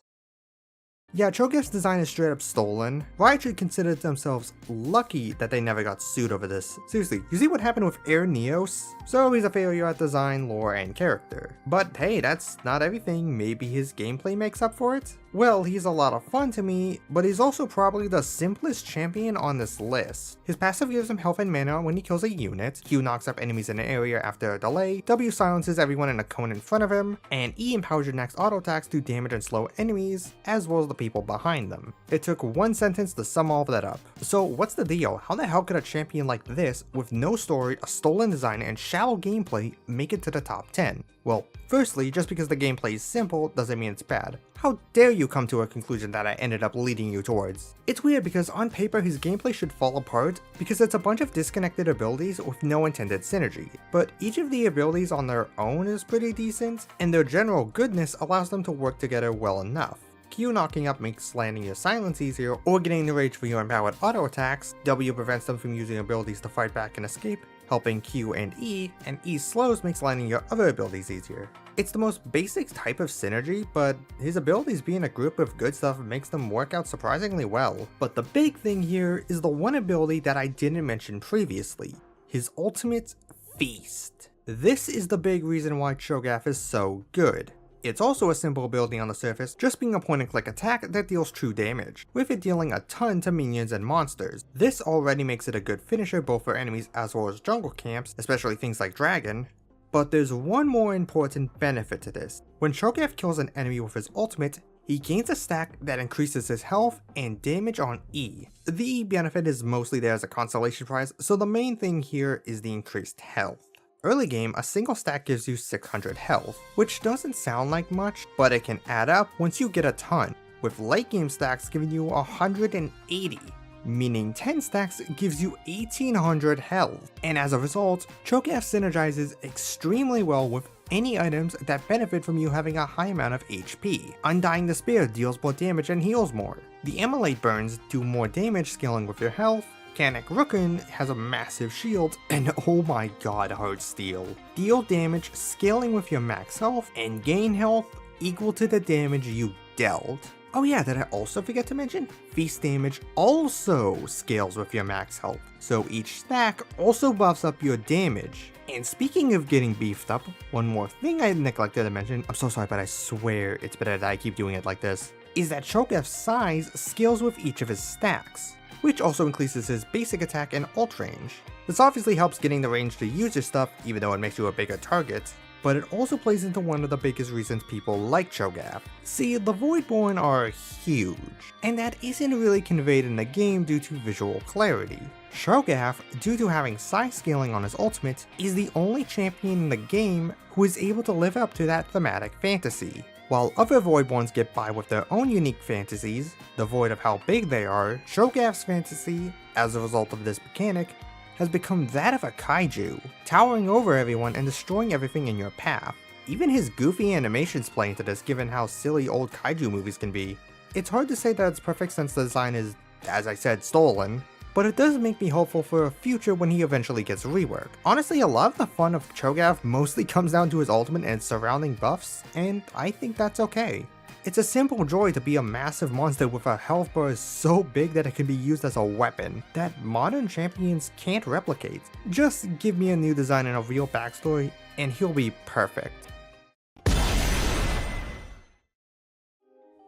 Yeah, Cho'Gath's design is straight up stolen. Riot should consider themselves lucky that they never got sued over this. Seriously, you see what happened with Air Neos? So he's a failure at design, lore, and character. But hey, that's not everything. Maybe his gameplay makes up for it? Well, he's a lot of fun to me, but he's also probably the simplest champion on this list. His passive gives him health and mana when he kills a unit, Q knocks up enemies in an area after a delay, W silences everyone in a cone in front of him, and E empowers your next auto attacks to damage and slow enemies, as well as the people behind them. It took one sentence to sum all of that up. So what's the deal? How the hell could a champion like this, with no story, a stolen design, and shallow gameplay, make it to the top 10? Well, firstly, just because the gameplay is simple doesn't mean it's bad. How dare you come to a conclusion that I ended up leading you towards? It's weird because on paper his gameplay should fall apart because it's a bunch of disconnected abilities with no intended synergy, but each of the abilities on their own is pretty decent, and their general goodness allows them to work together well enough. Q knocking up makes landing your silence easier or getting the rage for your empowered auto attacks, W prevents them from using abilities to fight back and escape, helping Q and E slows makes landing your other abilities easier. It's the most basic type of synergy, but his abilities being a group of good stuff makes them work out surprisingly well. But the big thing here is the one ability that I didn't mention previously, his ultimate, Feast. This is the big reason why Cho'Gath is so good. It's also a simple ability on the surface, just being a point and click attack that deals true damage, with it dealing a ton to minions and monsters. This already makes it a good finisher both for enemies as well as jungle camps, especially things like Dragon. But there's one more important benefit to this. When Cho'Gath kills an enemy with his ultimate, he gains a stack that increases his health and damage on E. The E benefit is mostly there as a consolation prize, so the main thing here is the increased health. Early game, a single stack gives you 600 health, which doesn't sound like much, but it can add up once you get a ton, with late game stacks giving you 180, meaning 10 stacks gives you 1800 health, and as a result, Cho'Gath synergizes extremely well with any items that benefit from you having a high amount of HP. Undying Despair deals more damage and heals more. The Immolate burns do more damage scaling with your health, Kanek Rukun has a massive shield, and oh my god, Hard Steel. Deal damage scaling with your max health, and gain health equal to the damage you dealt. Oh yeah, did I also forget to mention? Feast damage also scales with your max health, so each stack also buffs up your damage. And speaking of getting beefed up, one more thing I neglected to mention, I'm so sorry but I swear it's better that I keep doing it like this, is that Cho'Gath's size scales with each of his stacks, which also increases his basic attack and ult range. This obviously helps getting the range to use your stuff even though it makes you a bigger target, but it also plays into one of the biggest reasons people like Cho'Gath. See, the Voidborn are huge, and that isn't really conveyed in the game due to visual clarity. Cho'Gath, due to having size scaling on his ultimate, is the only champion in the game who is able to live up to that thematic fantasy. While other Voidborns get by with their own unique fantasies, devoid of how big they are, Cho'Gath's fantasy, as a result of this mechanic, has become that of a kaiju, towering over everyone and destroying everything in your path. Even his goofy animations play into this given how silly old kaiju movies can be. It's hard to say that it's perfect since the design is, as I said, stolen, but it does make me hopeful for a future when he eventually gets reworked. Honestly, a lot of the fun of Cho'Gath mostly comes down to his ultimate and surrounding buffs, and I think that's okay. It's a simple joy to be a massive monster with a health bar so big that it can be used as a weapon that modern champions can't replicate. Just give me a new design and a real backstory, and he'll be perfect.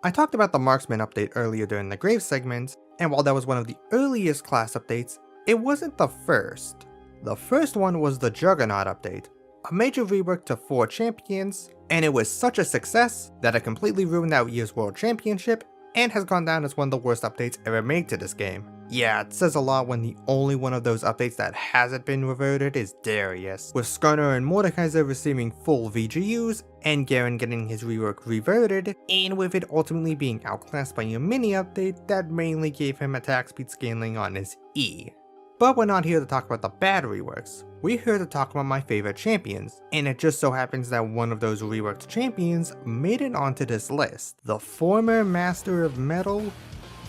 I talked about the Marksman update earlier during the Graves segment, and while that was one of the earliest class updates, it wasn't the first. The first one was the Juggernaut update, a major rework to 4 champions, and it was such a success that it completely ruined that year's World Championship and has gone down as one of the worst updates ever made to this game. Yeah, it says a lot when the only one of those updates that hasn't been reverted is Darius, with Skarner and Mordekaiser receiving full VGUs, and Garen getting his rework reverted, and with it ultimately being outclassed by a mini update that mainly gave him attack speed scaling on his E. But we're not here to talk about the bad reworks, we're here to talk about my favorite champions, and it just so happens that one of those reworked champions made it onto this list, the former Master of Metal,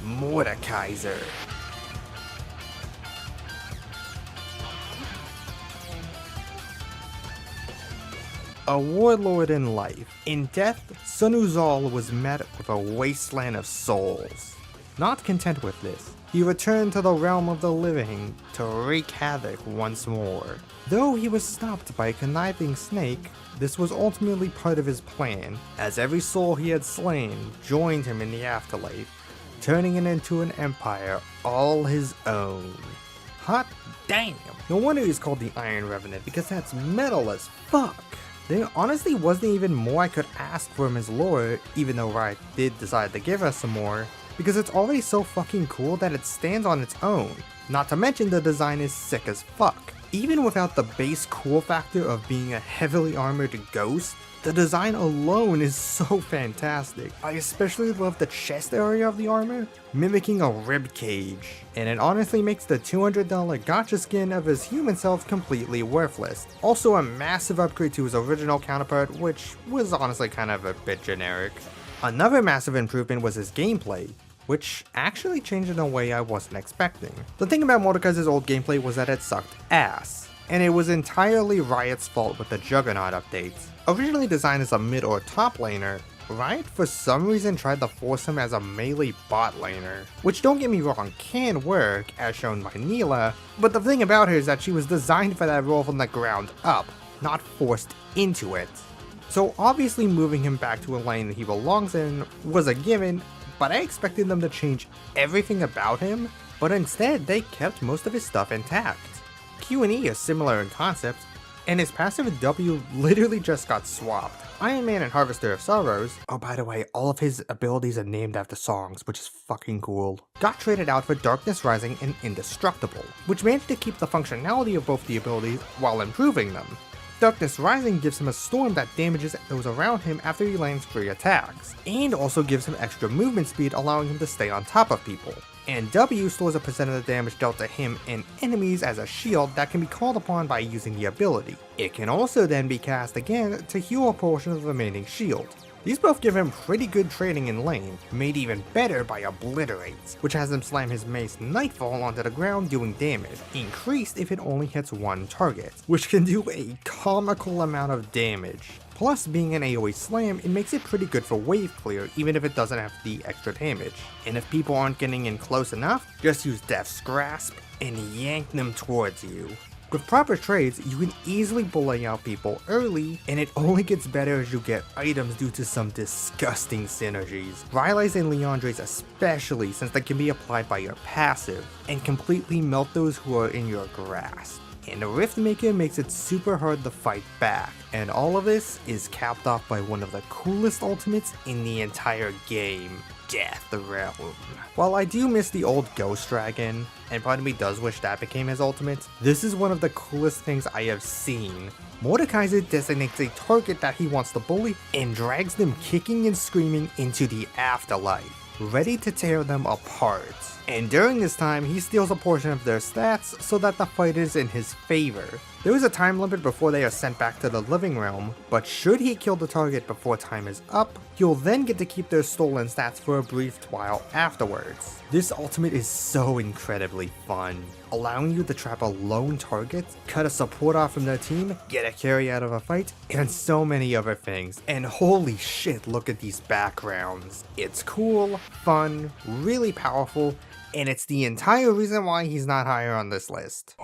Mordekaiser. A warlord in life. In death, Sun Uzal was met with a wasteland of souls. Not content with this, he returned to the realm of the living to wreak havoc once more. Though he was stopped by a conniving snake, this was ultimately part of his plan, as every soul he had slain joined him in the afterlife, turning it into an empire all his own. Hot damn! No wonder he's called the Iron Revenant, because that's metal as fuck. There honestly wasn't even more I could ask from his lore, even though Riot did decide to give us some more, because it's already so fucking cool that it stands on its own. Not to mention the design is sick as fuck. Even without the base cool factor of being a heavily armored ghost, the design alone is so fantastic. I especially love the chest area of the armor, mimicking a rib cage, and it honestly makes the $200 gacha skin of his human self completely worthless. Also a massive upgrade to his original counterpart, which was honestly kind of a bit generic. Another massive improvement was his gameplay, which actually changed in a way I wasn't expecting. The thing about Mordekaiser's old gameplay was that it sucked ass, and it was entirely Riot's fault with the Juggernaut updates. Originally designed as a mid or top laner, Riot for some reason tried to force him as a melee bot laner, which don't get me wrong can work, as shown by Neela, but the thing about her is that she was designed for that role from the ground up, not forced into it. So obviously moving him back to a lane that he belongs in was a given, but I expected them to change everything about him, but instead they kept most of his stuff intact. Q&E is similar in concept, and his passive W literally just got swapped. Iron Man and Harvester of Sorrows, oh by the way, all of his abilities are named after songs, which is fucking cool, got traded out for Darkness Rising and Indestructible, which managed to keep the functionality of both the abilities while improving them. Darkness Rising gives him a storm that damages those around him after he lands 3 attacks, and also gives him extra movement speed allowing him to stay on top of people. And W stores a percent of the damage dealt to him and enemies as a shield that can be called upon by using the ability. It can also then be cast again to heal a portion of the remaining shield. These both give him pretty good training in lane, made even better by Obliterate, which has him slam his mace Nightfall onto the ground doing damage, increased if it only hits one target, which can do a comical amount of damage. Plus, being an AoE slam, it makes it pretty good for wave clear even if it doesn't have the extra damage. And if people aren't getting in close enough, just use Death's Grasp and yank them towards you. With proper trades, you can easily bully out people early, and it only gets better as you get items due to some disgusting synergies. Rylai's and Liandry's especially, since they can be applied by your passive, and completely melt those who are in your grasp. And the Riftmaker makes it super hard to fight back, and all of this is capped off by one of the coolest ultimates in the entire game, Death Realm. While I do miss the old Ghost Dragon, and part of me does wish that became his ultimate, this is one of the coolest things I have seen. Mordekaiser designates a target that he wants to bully and drags them kicking and screaming into the afterlife, ready to tear them apart. And during this time, he steals a portion of their stats so that the fight is in his favor. There is a time limit before they are sent back to the living realm, but should he kill the target before time is up, he'll then get to keep their stolen stats for a brief while afterwards. This ultimate is so incredibly fun, allowing you to trap a lone target, cut a support off from their team, get a carry out of a fight, and so many other things. And holy shit, look at these backgrounds. It's cool, fun, really powerful, and it's the entire reason why he's not higher on this list.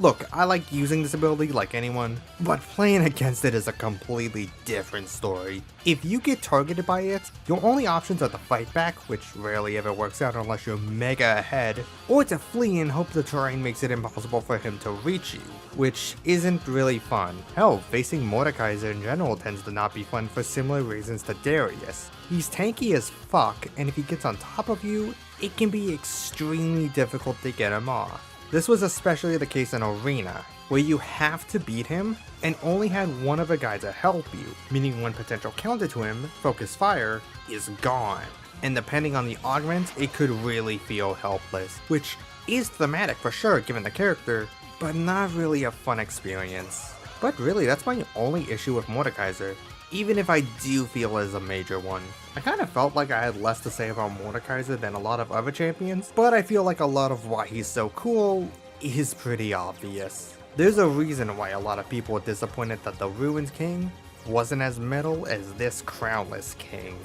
Look, I like using this ability like anyone, but playing against it is a completely different story. If you get targeted by it, your only options are to fight back, which rarely ever works out unless you're mega ahead, or to flee and hope the terrain makes it impossible for him to reach you, which isn't really fun. Hell, facing Mordekaiser in general tends to not be fun for similar reasons to Darius. He's tanky as fuck, and if he gets on top of you, it can be extremely difficult to get him off. This was especially the case in Arena, where you have to beat him and only had one other guy to help you, meaning one potential counter to him, Focus Fire, is gone. And depending on the augment, it could really feel helpless, which is thematic for sure given the character, but not really a fun experience. But really, that's my only issue with Mordekaiser, even if I do feel it is a major one. I kind of felt like I had less to say about Mordekaiser than a lot of other champions, but I feel like a lot of why he's so cool is pretty obvious. There's a reason why a lot of people are disappointed that the Ruined King wasn't as metal as this Crownless King.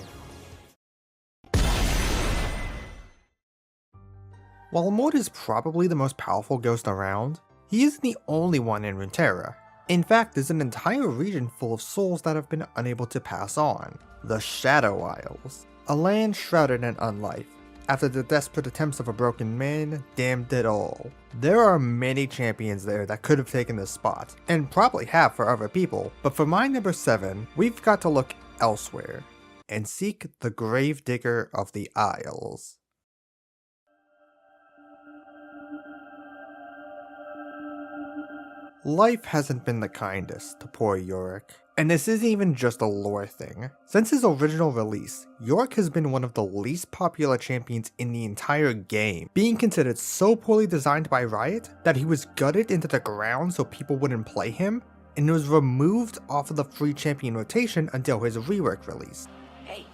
While Mord is probably the most powerful ghost around, he isn't the only one in Runeterra. In fact, there's an entire region full of souls that have been unable to pass on. The Shadow Isles. A land shrouded in unlife, after the desperate attempts of a broken man damned it all. There are many champions there that could have taken this spot, and probably have for other people, but for my number 7, we've got to look elsewhere, and seek the Gravedigger of the Isles. Life hasn't been the kindest to poor Yorick. And this isn't even just a lore thing. Since his original release, Yorick has been one of the least popular champions in the entire game, being considered so poorly designed by Riot that he was gutted into the ground so people wouldn't play him, and was removed off of the free champion rotation until his rework release. Hey,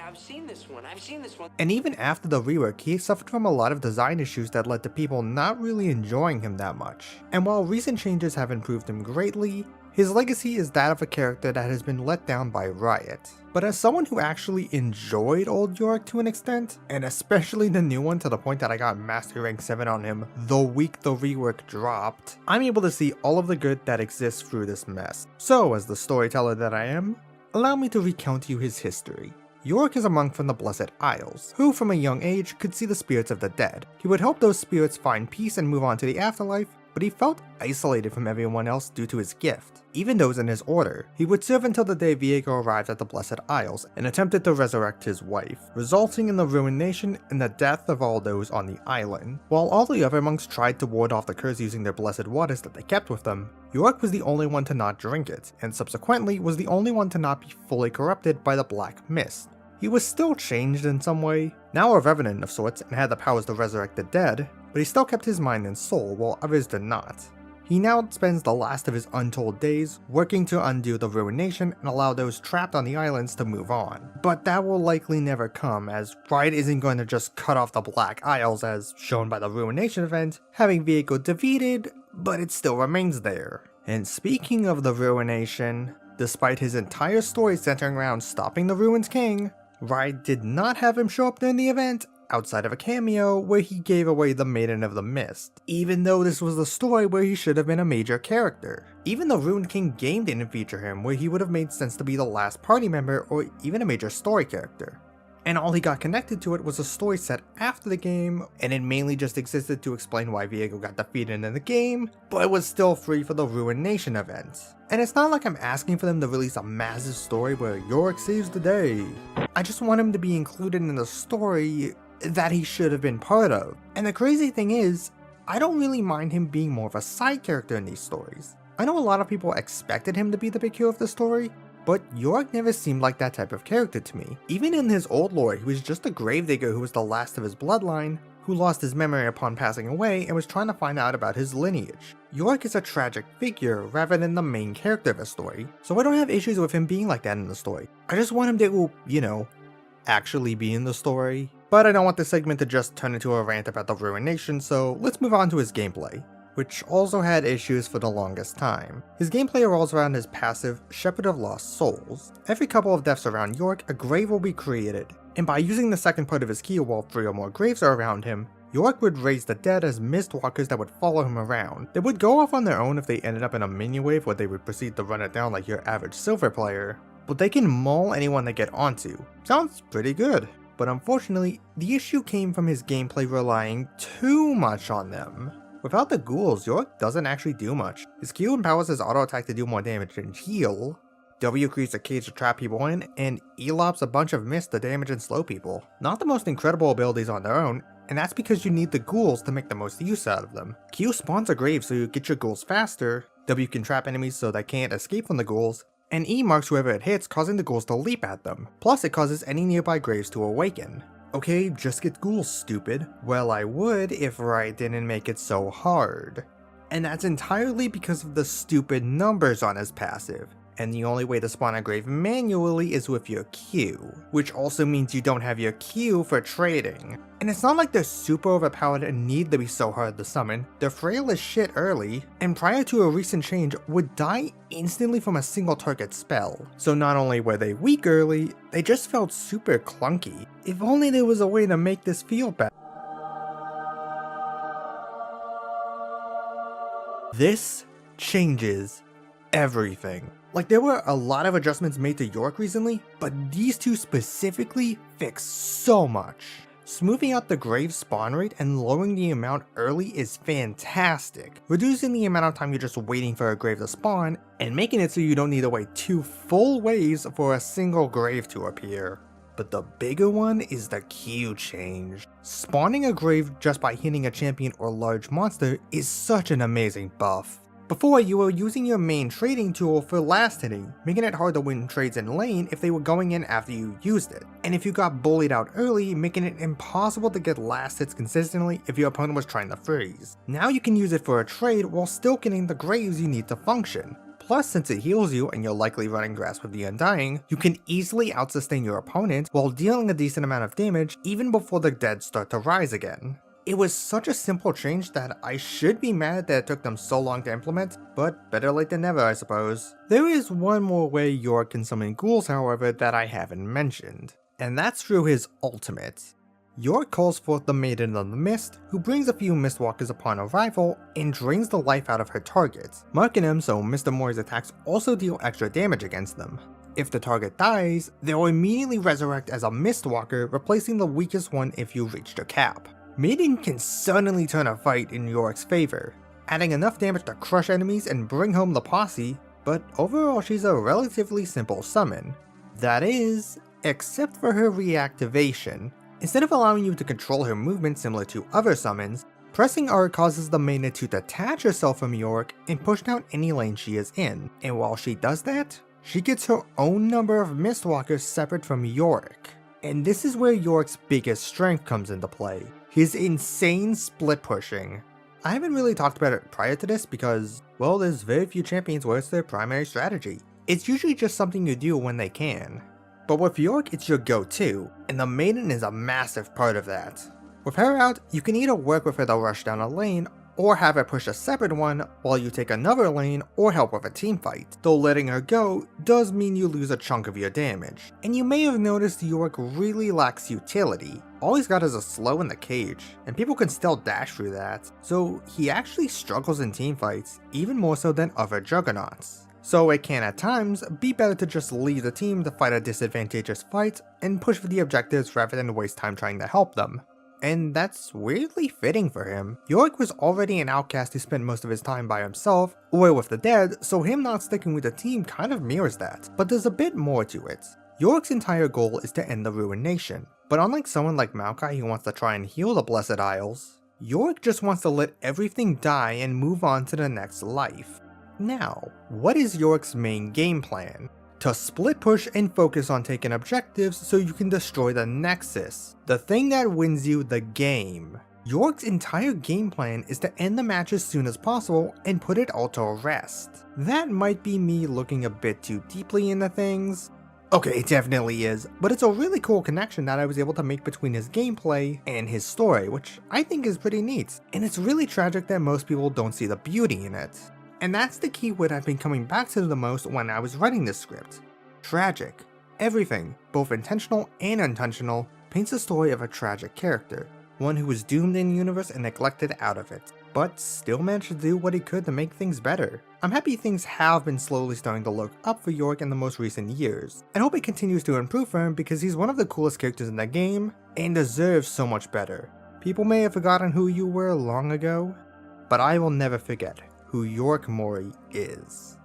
I've seen this one. And even after the rework, he suffered from a lot of design issues that led to people not really enjoying him that much. And while recent changes have improved him greatly, his legacy is that of a character that has been let down by Riot. But as someone who actually enjoyed old Yorick to an extent, and especially the new one to the point that I got Master Rank 7 on him the week the rework dropped, I'm able to see all of the good that exists through this mess. So as the storyteller that I am, allow me to recount you his history. Yorick is a monk from the Blessed Isles, who from a young age could see the spirits of the dead. He would help those spirits find peace and move on to the afterlife, but he felt isolated from everyone else due to his gift. Even those in his order, he would serve until the day Viego arrived at the Blessed Isles and attempted to resurrect his wife, resulting in the ruined nation and the death of all those on the island. While all the other monks tried to ward off the curse using their blessed waters that they kept with them, Yorick was the only one to not drink it, and subsequently was the only one to not be fully corrupted by the Black Mist. He was still changed in some way, now a revenant of sorts and had the powers to resurrect the dead, but he still kept his mind and soul while others did not. He now spends the last of his untold days working to undo the Ruination and allow those trapped on the islands to move on. But that will likely never come, as Riot isn't going to just cut off the Black Isles as shown by the Ruination event, having Viego defeated, but it still remains there. And speaking of the Ruination, despite his entire story centering around stopping the Ruined King, Riot did not have him show up during the event, outside of a cameo where he gave away the Maiden of the Mist, even though this was the story where he should have been a major character. Even the Ruined King game didn't feature him, where he would have made sense to be the last party member or even a major story character. And all he got connected to it was a story set after the game, and it mainly just existed to explain why Viego got defeated in the game, but it was still free for the Ruination event. And it's not like I'm asking for them to release a massive story where Yorick saves the day. I just want him to be included in the story that he should have been part of. And the crazy thing is, I don't really mind him being more of a side character in these stories. I know a lot of people expected him to be the big hero of the story, but Yorick never seemed like that type of character to me. Even in his old lore, he was just a gravedigger who was the last of his bloodline, who lost his memory upon passing away and was trying to find out about his lineage. Yorick is a tragic figure rather than the main character of a story, so I don't have issues with him being like that in the story. I just want him to, you know, actually be in the story. But I don't want this segment to just turn into a rant about the Ruination, so let's move on to his gameplay, which also had issues for the longest time. His gameplay revolves around his passive Shepherd of Lost Souls. Every couple of deaths around Yorick, a grave will be created, and by using the second part of his key while 3 or more graves are around him, Yorick would raise the dead as mistwalkers that would follow him around. They would go off on their own if they ended up in a minion wave where they would proceed to run it down like your average silver player, but they can maul anyone they get onto. Sounds pretty good. But unfortunately, the issue came from his gameplay relying too much on them. Without the ghouls, Yorick doesn't actually do much. His Q empowers his auto attack to do more damage and heal, W creates a cage to trap people in, and E lops a bunch of mist to damage and slow people. Not the most incredible abilities on their own, and that's because you need the ghouls to make the most use out of them. Q spawns a grave so you get your ghouls faster, W can trap enemies so they can't escape from the ghouls, and E marks whoever it hits, causing the ghouls to leap at them. Plus it causes any nearby graves to awaken. Okay, just get ghouls, stupid. Well, I would if Riot didn't make it so hard. And that's entirely because of the stupid numbers on his passive. And the only way to spawn a grave manually is with your Q, which also means you don't have your Q for trading. And it's not like they're super overpowered and need to be so hard to summon, they're frail as shit early, and prior to a recent change would die instantly from a single target spell. So not only were they weak early, they just felt super clunky. If only there was a way to make this feel better. This changes everything. Like, there were a lot of adjustments made to Yorick recently, but these two specifically fix so much. Smoothing out the grave spawn rate and lowering the amount early is fantastic, reducing the amount of time you're just waiting for a grave to spawn, and making it so you don't need to wait 2 full waves for a single grave to appear. But the bigger one is the Q change. Spawning a grave just by hitting a champion or large monster is such an amazing buff. Before, you were using your main trading tool for last hitting, making it hard to win trades in lane if they were going in after you used it. And if you got bullied out early, making it impossible to get last hits consistently if your opponent was trying to freeze. Now you can use it for a trade while still getting the graves you need to function. Plus, since it heals you and you're likely running Grasp of the Undying, you can easily outsustain your opponent while dealing a decent amount of damage even before the dead start to rise again. It was such a simple change that I should be mad that it took them so long to implement, but better late than never, I suppose. There is one more way Yorick can summon ghouls, however, that I haven't mentioned, and that's through his ultimate. Yorick calls forth the Maiden of the Mist, who brings a few Mistwalkers upon arrival and drains the life out of her targets, marking them so Mr. Mori's attacks also deal extra damage against them. If the target dies, they'll immediately resurrect as a Mistwalker, replacing the weakest one if you reach their cap. Maiden can suddenly turn a fight in Yorick's favor, adding enough damage to crush enemies and bring home the posse, but overall she's a relatively simple summon. That is, except for her reactivation. Instead of allowing you to control her movement similar to other summons, pressing R causes the Maiden to detach herself from Yorick and push down any lane she is in, and while she does that, she gets her own number of Mistwalkers separate from Yorick. And this is where Yorick's biggest strength comes into play, his insane split pushing. I haven't really talked about it prior to this because, well, there's very few champions where it's their primary strategy. It's usually just something you do when they can. But with Yorick, it's your go-to, and the Maiden is a massive part of that. With her out, you can either work with her to rush down a lane, or have her push a separate one while you take another lane or help with a team fight, though letting her go does mean you lose a chunk of your damage. And you may have noticed Yorick really lacks utility. All he's got is a slow in the cage, and people can still dash through that, so he actually struggles in team fights, even more so than other juggernauts. So it can at times be better to just leave the team to fight a disadvantageous fight and push for the objectives rather than waste time trying to help them. And that's weirdly fitting for him. Yorick was already an outcast who spent most of his time by himself, or with the dead, so him not sticking with the team kind of mirrors that. But there's a bit more to it. Yorick's entire goal is to end the Ruined Nation, but unlike someone like Maokai who wants to try and heal the Blessed Isles, Yorick just wants to let everything die and move on to the next life. Now, what is Yorick's main game plan? To split push and focus on taking objectives so you can destroy the Nexus, the thing that wins you the game. Yorick's entire game plan is to end the match as soon as possible and put it all to rest. That might be me looking a bit too deeply into things. Okay, it definitely is, but it's a really cool connection that I was able to make between his gameplay and his story, which I think is pretty neat. And it's really tragic that most people don't see the beauty in it. And that's the key word I've been coming back to the most when I was writing this script. Tragic. Everything, both intentional and unintentional, paints a story of a tragic character, one who was doomed in the universe and neglected out of it, but still managed to do what he could to make things better. I'm happy things have been slowly starting to look up for Yorick in the most recent years, and hope it continues to improve for him because he's one of the coolest characters in the game, and deserves so much better. People may have forgotten who you were long ago, but I will never forget who Yorick Mori is.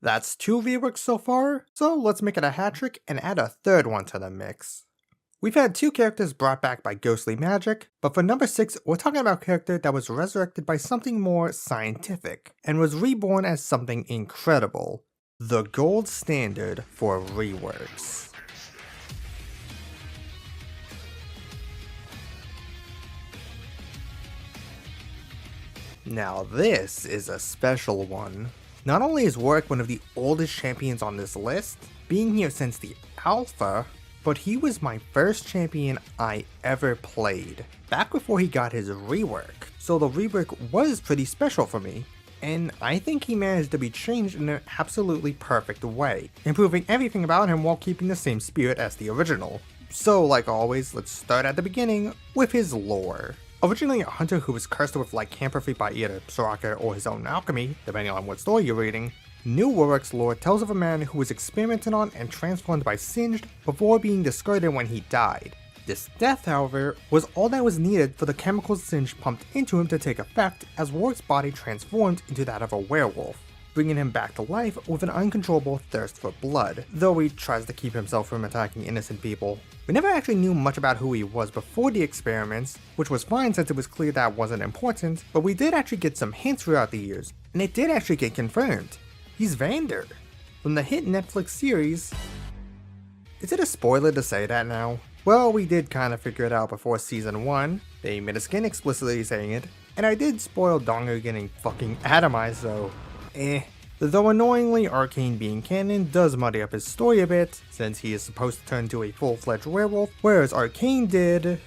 That's 2 reworks so far, so let's make it a hat trick and add a third one to the mix. We've had 2 characters brought back by ghostly magic, but for number 6 we're talking about a character that was resurrected by something more scientific, and was reborn as something incredible. The gold standard for reworks. Now this is a special one. Not only is Warwick one of the oldest champions on this list, being here since the Alpha, but he was my first champion I ever played, back before he got his rework, so the rework was pretty special for me, and I think he managed to be changed in an absolutely perfect way, improving everything about him while keeping the same spirit as the original. So like always, let's start at the beginning with his lore. Originally a hunter who was cursed with lycanthropy by either Soraka or his own alchemy, depending on what story you're reading, New Warwick's lore tells of a man who was experimented on and transformed by Singed before being discarded when he died. This death, however, was all that was needed for the chemicals Singed pumped into him to take effect as Warwick's body transformed into that of a werewolf, bringing him back to life with an uncontrollable thirst for blood, though he tries to keep himself from attacking innocent people. We never actually knew much about who he was before the experiments, which was fine since it was clear that wasn't important, but we did actually get some hints throughout the years, and it did actually get confirmed. He's Vander, from the hit Netflix series. Is it a spoiler to say that now? Well, we did kind of figure it out before season 1, they made a skin explicitly saying it, and I did spoil Donger getting fucking atomized, so Though annoyingly, Arcane being canon does muddy up his story a bit, since he is supposed to turn into a full-fledged werewolf, whereas Arcane did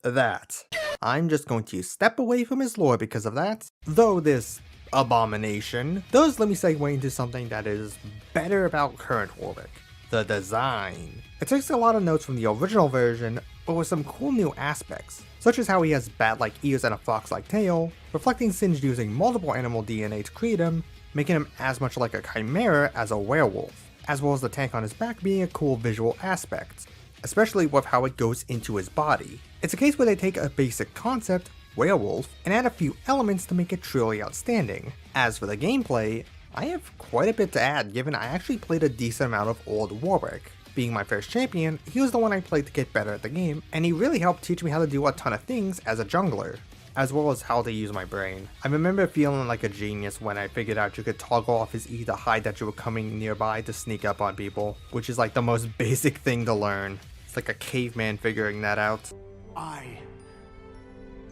that. I'm just going to step away from his lore because of that, though this abomination does let me segue into something that is better about current Warwick: the design. It takes a lot of notes from the original version, but with some cool new aspects, such as how he has bat-like ears and a fox-like tail, reflecting Singed using multiple animal DNA to create him, making him as much like a chimera as a werewolf, as well as the tank on his back being a cool visual aspect, especially with how it goes into his body. It's a case where they take a basic concept, werewolf, and add a few elements to make it truly outstanding. As for the gameplay, I have quite a bit to add given I actually played a decent amount of old Warwick. Being my first champion, he was the one I played to get better at the game, and he really helped teach me how to do a ton of things as a jungler, as well as how to use my brain. I remember feeling like a genius when I figured out you could toggle off his E to hide that you were coming nearby to sneak up on people, which is like the most basic thing to learn. It's like a caveman figuring that out. I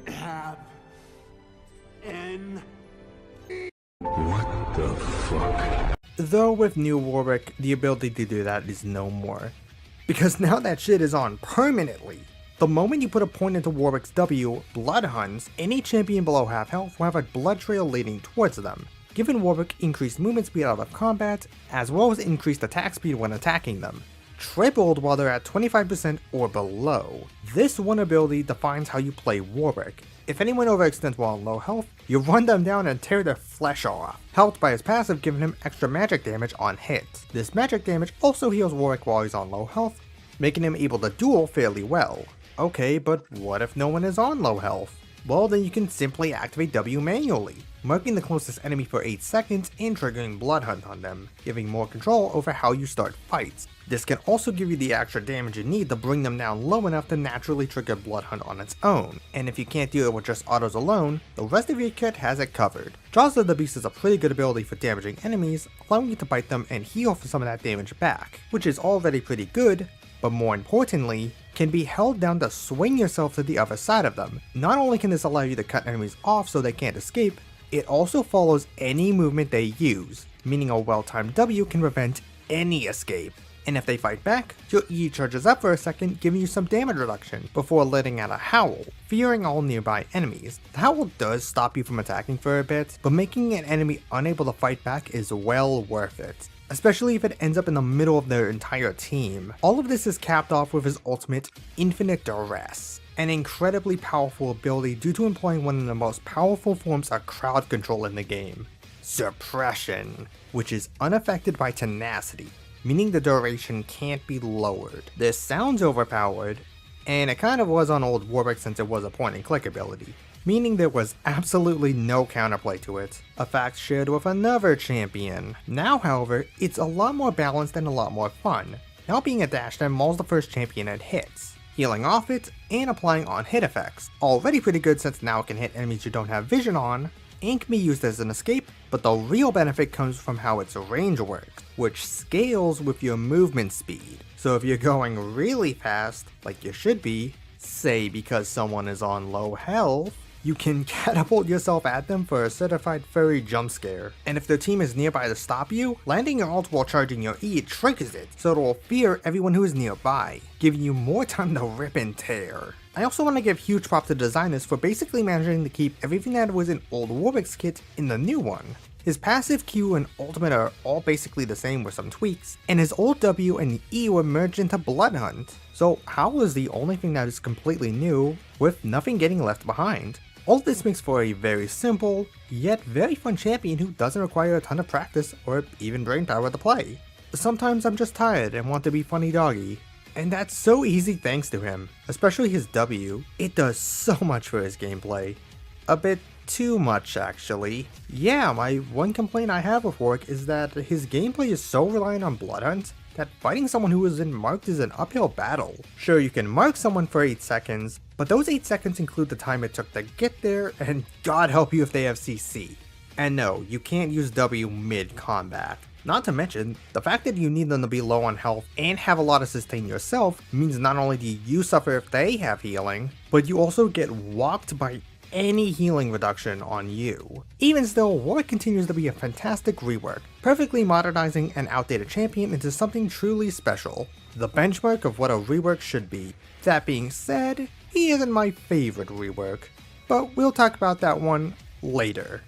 have an... What the fuck? Though with New Warwick, the ability to do that is no more. Because now that shit is on permanently. The moment you put a point into Warwick's W, Blood Huns, any champion below half health will have a blood trail leading towards them, giving Warwick increased movement speed out of combat, as well as increased attack speed when attacking them, tripled while they're at 25% or below. This one ability defines how you play Warwick. If anyone overextends while on low health, you run them down and tear their flesh off, helped by his passive giving him extra magic damage on hit. This magic damage also heals Warwick while he's on low health, making him able to duel fairly well. Okay, but what if no one is on low health? Well, then you can simply activate W manually, marking the closest enemy for 8 seconds and triggering Blood Hunt on them, giving more control over how you start fights. This can also give you the extra damage you need to bring them down low enough to naturally trigger Blood Hunt on its own, and if you can't do it with just autos alone, the rest of your kit has it covered. Jaws of the Beast is a pretty good ability for damaging enemies, allowing you to bite them and heal for some of that damage back, which is already pretty good, but more importantly, can be held down to swing yourself to the other side of them. Not only can this allow you to cut enemies off so they can't escape, it also follows any movement they use, meaning a well-timed W can prevent any escape. And if they fight back, your E charges up for a second, giving you some damage reduction, before letting out a howl, fearing all nearby enemies. The howl does stop you from attacking for a bit, but making an enemy unable to fight back is well worth it, especially if it ends up in the middle of their entire team. All of this is capped off with his ultimate, Infinite Duress, an incredibly powerful ability due to employing one of the most powerful forms of crowd control in the game, Suppression, which is unaffected by tenacity, meaning the duration can't be lowered. This sounds overpowered, and it kind of was on old Warwick since it was a point and click ability, meaning there was absolutely no counterplay to it, a fact shared with another champion. Now however, it's a lot more balanced and a lot more fun, now being a dash that mauls the first champion at hits, healing off it, and applying on hit effects. Already pretty good since now it can hit enemies you don't have vision on, and can be used as an escape, but the real benefit comes from how its range works, which scales with your movement speed. So if you're going really fast, like you should be, say because someone is on low health, you can catapult yourself at them for a certified furry jump scare. And if their team is nearby to stop you, landing your ult while charging your E triggers it, so it will fear everyone who is nearby, giving you more time to rip and tear. I also want to give huge props to designers for basically managing to keep everything that was in old Warwick's kit in the new one. His passive Q and ultimate are all basically the same with some tweaks, and his old W and E were merged into Blood Hunt. So Howl is the only thing that is completely new, with nothing getting left behind. All this makes for a very simple, yet very fun champion who doesn't require a ton of practice or even brainpower to play. Sometimes I'm just tired and want to be funny doggy, and that's so easy thanks to him, especially his W. It does so much for his gameplay. A bit too much actually. Yeah, my one complaint I have with Warwick is that his gameplay is so reliant on Blood Hunt that fighting someone who isn't marked is an uphill battle. Sure, you can mark someone for 8 seconds, but those 8 seconds include the time it took to get there, and God help you if they have CC. And no, you can't use W mid-combat. Not to mention, the fact that you need them to be low on health and have a lot of sustain yourself means not only do you suffer if they have healing, but you also get whopped by any healing reduction on you. Even still, Warwick continues to be a fantastic rework, perfectly modernizing an outdated champion into something truly special, the benchmark of what a rework should be. That being said, he isn't my favorite rework, but we'll talk about that one later.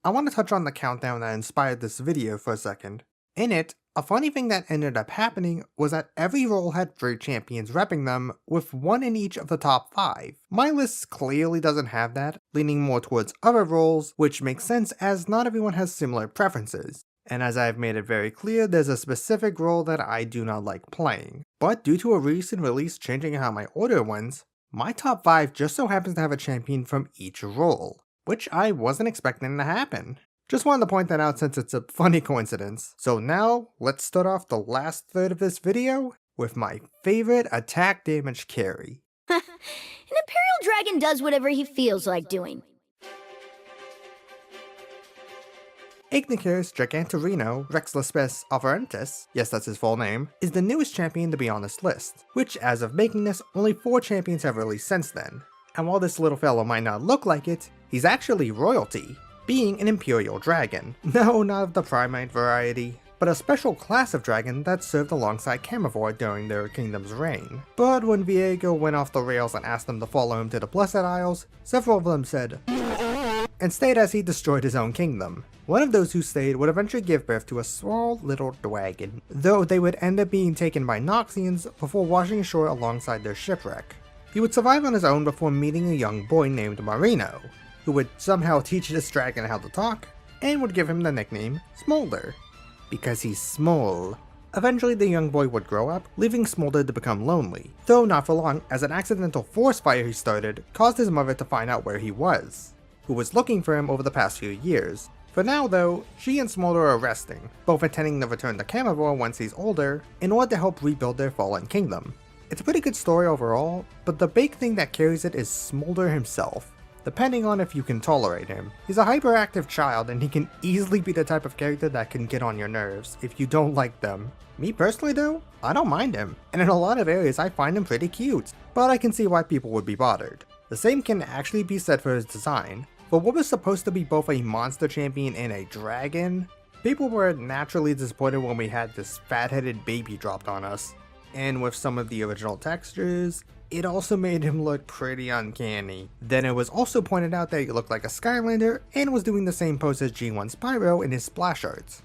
I want to touch on the countdown that inspired this video for a second. In it, a funny thing that ended up happening was that every role had 3 champions repping them, with 1 in each of the top 5. My list clearly doesn't have that, leaning more towards other roles, which makes sense as not everyone has similar preferences. And as I've made it very clear, there's a specific role that I do not like playing. But due to a recent release changing how my order went, my top 5 just so happens to have a champion from each role, which I wasn't expecting to happen. Just wanted to point that out since it's a funny coincidence. So now, let's start off the last third of this video with my favorite attack damage carry. An Imperial Dragon does whatever he feels like doing. Ignicus Gigantorino Rexlespes Avarentis, yes that's his full name, is the newest champion to be on this list, which as of making this, only 4 champions have released since then. And while this little fellow might not look like it, he's actually royalty, being an Imperial Dragon. No, not of the Primate variety, but a special class of dragon that served alongside Camavor during their kingdom's reign. But when Viego went off the rails and asked them to follow him to the Blessed Isles, several of them said and stayed as he destroyed his own kingdom. One of those who stayed would eventually give birth to a small little dragon, though they would end up being taken by Noxians before washing ashore alongside their shipwreck. He would survive on his own before meeting a young boy named Marino, who would somehow teach this dragon how to talk, and would give him the nickname Smolder, because he's small. Eventually the young boy would grow up, leaving Smolder to become lonely, though not for long, as an accidental forest fire he started caused his mother to find out where he was, who was looking for him over the past few years. For now though, she and Smolder are resting, both intending to return to Camavor once he's older, in order to help rebuild their fallen kingdom. It's a pretty good story overall, but the big thing that carries it is Smolder himself. Depending on if you can tolerate him. He's a hyperactive child and he can easily be the type of character that can get on your nerves if you don't like them. Me personally though, I don't mind him, and in a lot of areas I find him pretty cute, but I can see why people would be bothered. The same can actually be said for his design. For what was supposed to be both a monster champion and a dragon, people were naturally disappointed when we had this fat-headed baby dropped on us. And with some of the original textures, it also made him look pretty uncanny. Then it was also pointed out that he looked like a Skylander and was doing the same pose as G1 Spyro in his splash arts.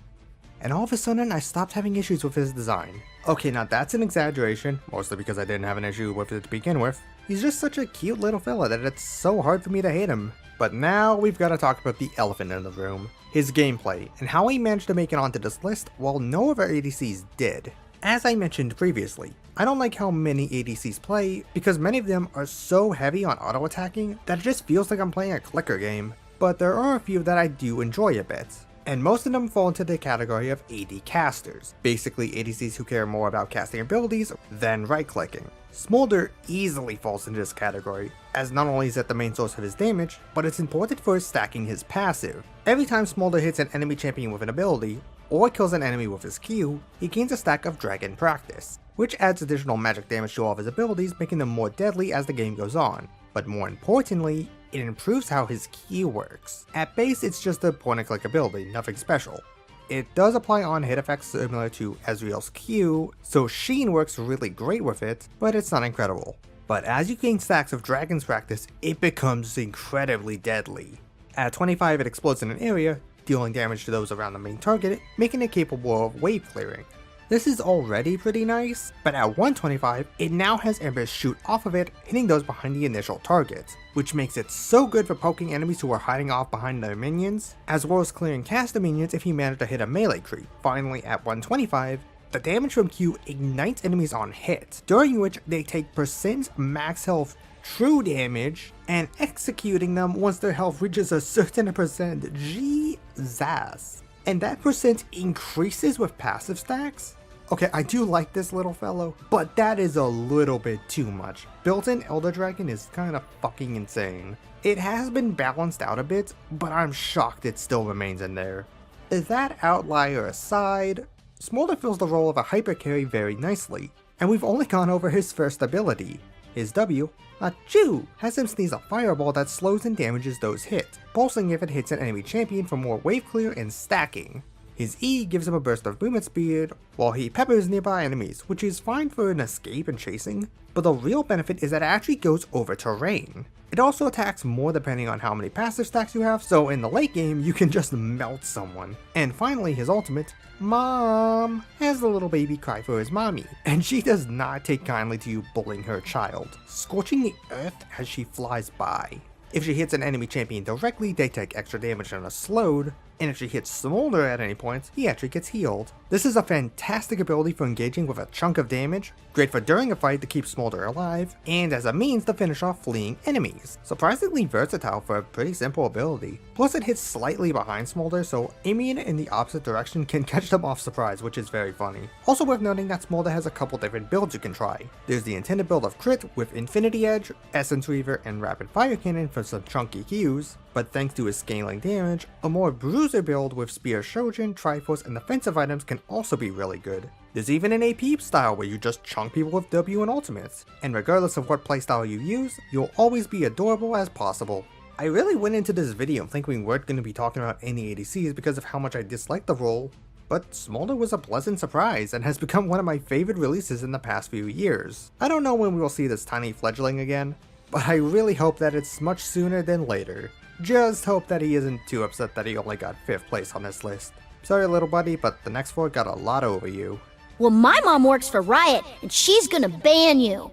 And all of a sudden I stopped having issues with his design. Okay, now that's an exaggeration, mostly because I didn't have an issue with it to begin with. He's just such a cute little fella that it's so hard for me to hate him. But now we've got to talk about the elephant in the room, his gameplay, and how he managed to make it onto this list while no other ADCs did. As I mentioned previously, I don't like how many ADCs play because many of them are so heavy on auto attacking that it just feels like I'm playing a clicker game, but there are a few that I do enjoy a bit. And most of them fall into the category of AD casters, basically ADCs who care more about casting abilities than right clicking. Smolder easily falls into this category, as not only is it the main source of his damage, but it's important for stacking his passive. Every time Smolder hits an enemy champion with an ability, or kills an enemy with his Q, he gains a stack of Dragon Practice, which adds additional magic damage to all of his abilities, making them more deadly as the game goes on. But more importantly, it improves how his Q works. At base, it's just a point-and-click ability, nothing special. It does apply on hit effects similar to Ezreal's Q, so Sheen works really great with it, but it's not incredible. But as you gain stacks of Dragon's Practice, it becomes incredibly deadly. At 25, it explodes in an area, dealing damage to those around the main target, making it capable of wave clearing. This is already pretty nice, but at 125, it now has embers shoot off of it, hitting those behind the initial target, which makes it so good for poking enemies who are hiding off behind their minions, as well as clearing caster minions if you manage to hit a melee creep. Finally, at 125, the damage from Q ignites enemies on hit, during which they take percent max health true damage, and executing them once their health reaches a certain percent. Jesus. And that percent increases with passive stacks? Okay, I do like this little fellow, but that is a little bit too much. Built-in Elder Dragon is kinda fucking insane. It has been balanced out a bit, but I'm shocked it still remains in there. That outlier aside, Smolder fills the role of a hyper carry very nicely, and we've only gone over his first ability. His W, Achoo, has him sneeze a fireball that slows and damages those hit, pulsing if it hits an enemy champion for more wave clear and stacking. His E gives him a burst of movement speed, while he peppers nearby enemies, which is fine for an escape and chasing, but the real benefit is that it actually goes over terrain. It also attacks more depending on how many passive stacks you have, so in the late game you can just melt someone. And finally his ultimate, Mom, has the little baby cry for his mommy, and she does not take kindly to you bullying her child, scorching the earth as she flies by. If she hits an enemy champion directly, they take extra damage and are slowed, and if she hits Smolder at any point, he actually gets healed. This is a fantastic ability for engaging with a chunk of damage, great for during a fight to keep Smolder alive, and as a means to finish off fleeing enemies. Surprisingly versatile for a pretty simple ability. Plus it hits slightly behind Smolder, so aiming it in the opposite direction can catch them off surprise, which is very funny. Also worth noting that Smolder has a couple different builds you can try. There's the intended build of Crit with Infinity Edge, Essence Reaver, and Rapid Fire Cannon for some chunky Qs, but thanks to his scaling damage, a more brutal cruiser build with Spear Shojin, Triforce, and defensive items can also be really good. There's even an AP style where you just chunk people with W and ultimates, and regardless of what playstyle you use, you'll always be adorable as possible. I really went into this video thinking we weren't going to be talking about any ADCs because of how much I disliked the role, but Smolder was a pleasant surprise and has become one of my favorite releases in the past few years. I don't know when we will see this tiny fledgling again, but I really hope that it's much sooner than later. Just hope that he isn't too upset that he only got 5th place on this list. Sorry little buddy, but the next 4 got a lot over you. Well, my mom works for Riot, and she's gonna ban you.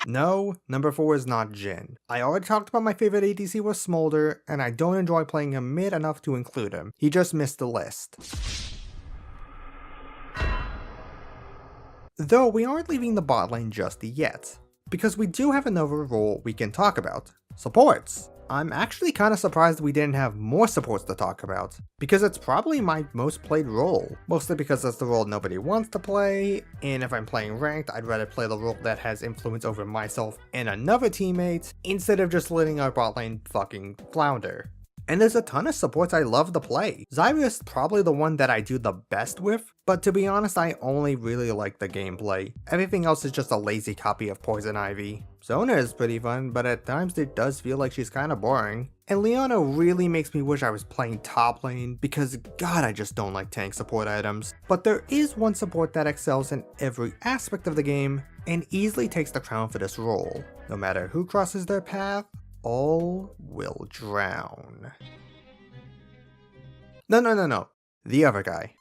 No, number 4 is not Jhin. I already talked about my favorite ADC was Smolder, and I don't enjoy playing him mid enough to include him. He just missed the list. Though we aren't leaving the bot lane just yet, because we do have another role we can talk about. Supports. I'm actually kinda surprised we didn't have more supports to talk about, because it's probably my most played role, mostly because it's the role nobody wants to play, and if I'm playing ranked, I'd rather play the role that has influence over myself and another teammate, instead of just letting our bot lane fucking flounder. And there's a ton of supports I love to play. Zyra is probably the one that I do the best with, but to be honest I only really like the gameplay. Everything else is just a lazy copy of Poison Ivy. Zona is pretty fun, but at times it does feel like she's kinda boring. And Leona really makes me wish I was playing top lane, because god I just don't like tank support items. But there is one support that excels in every aspect of the game, and easily takes the crown for this role. No matter who crosses their path, all will drown. No. The other guy.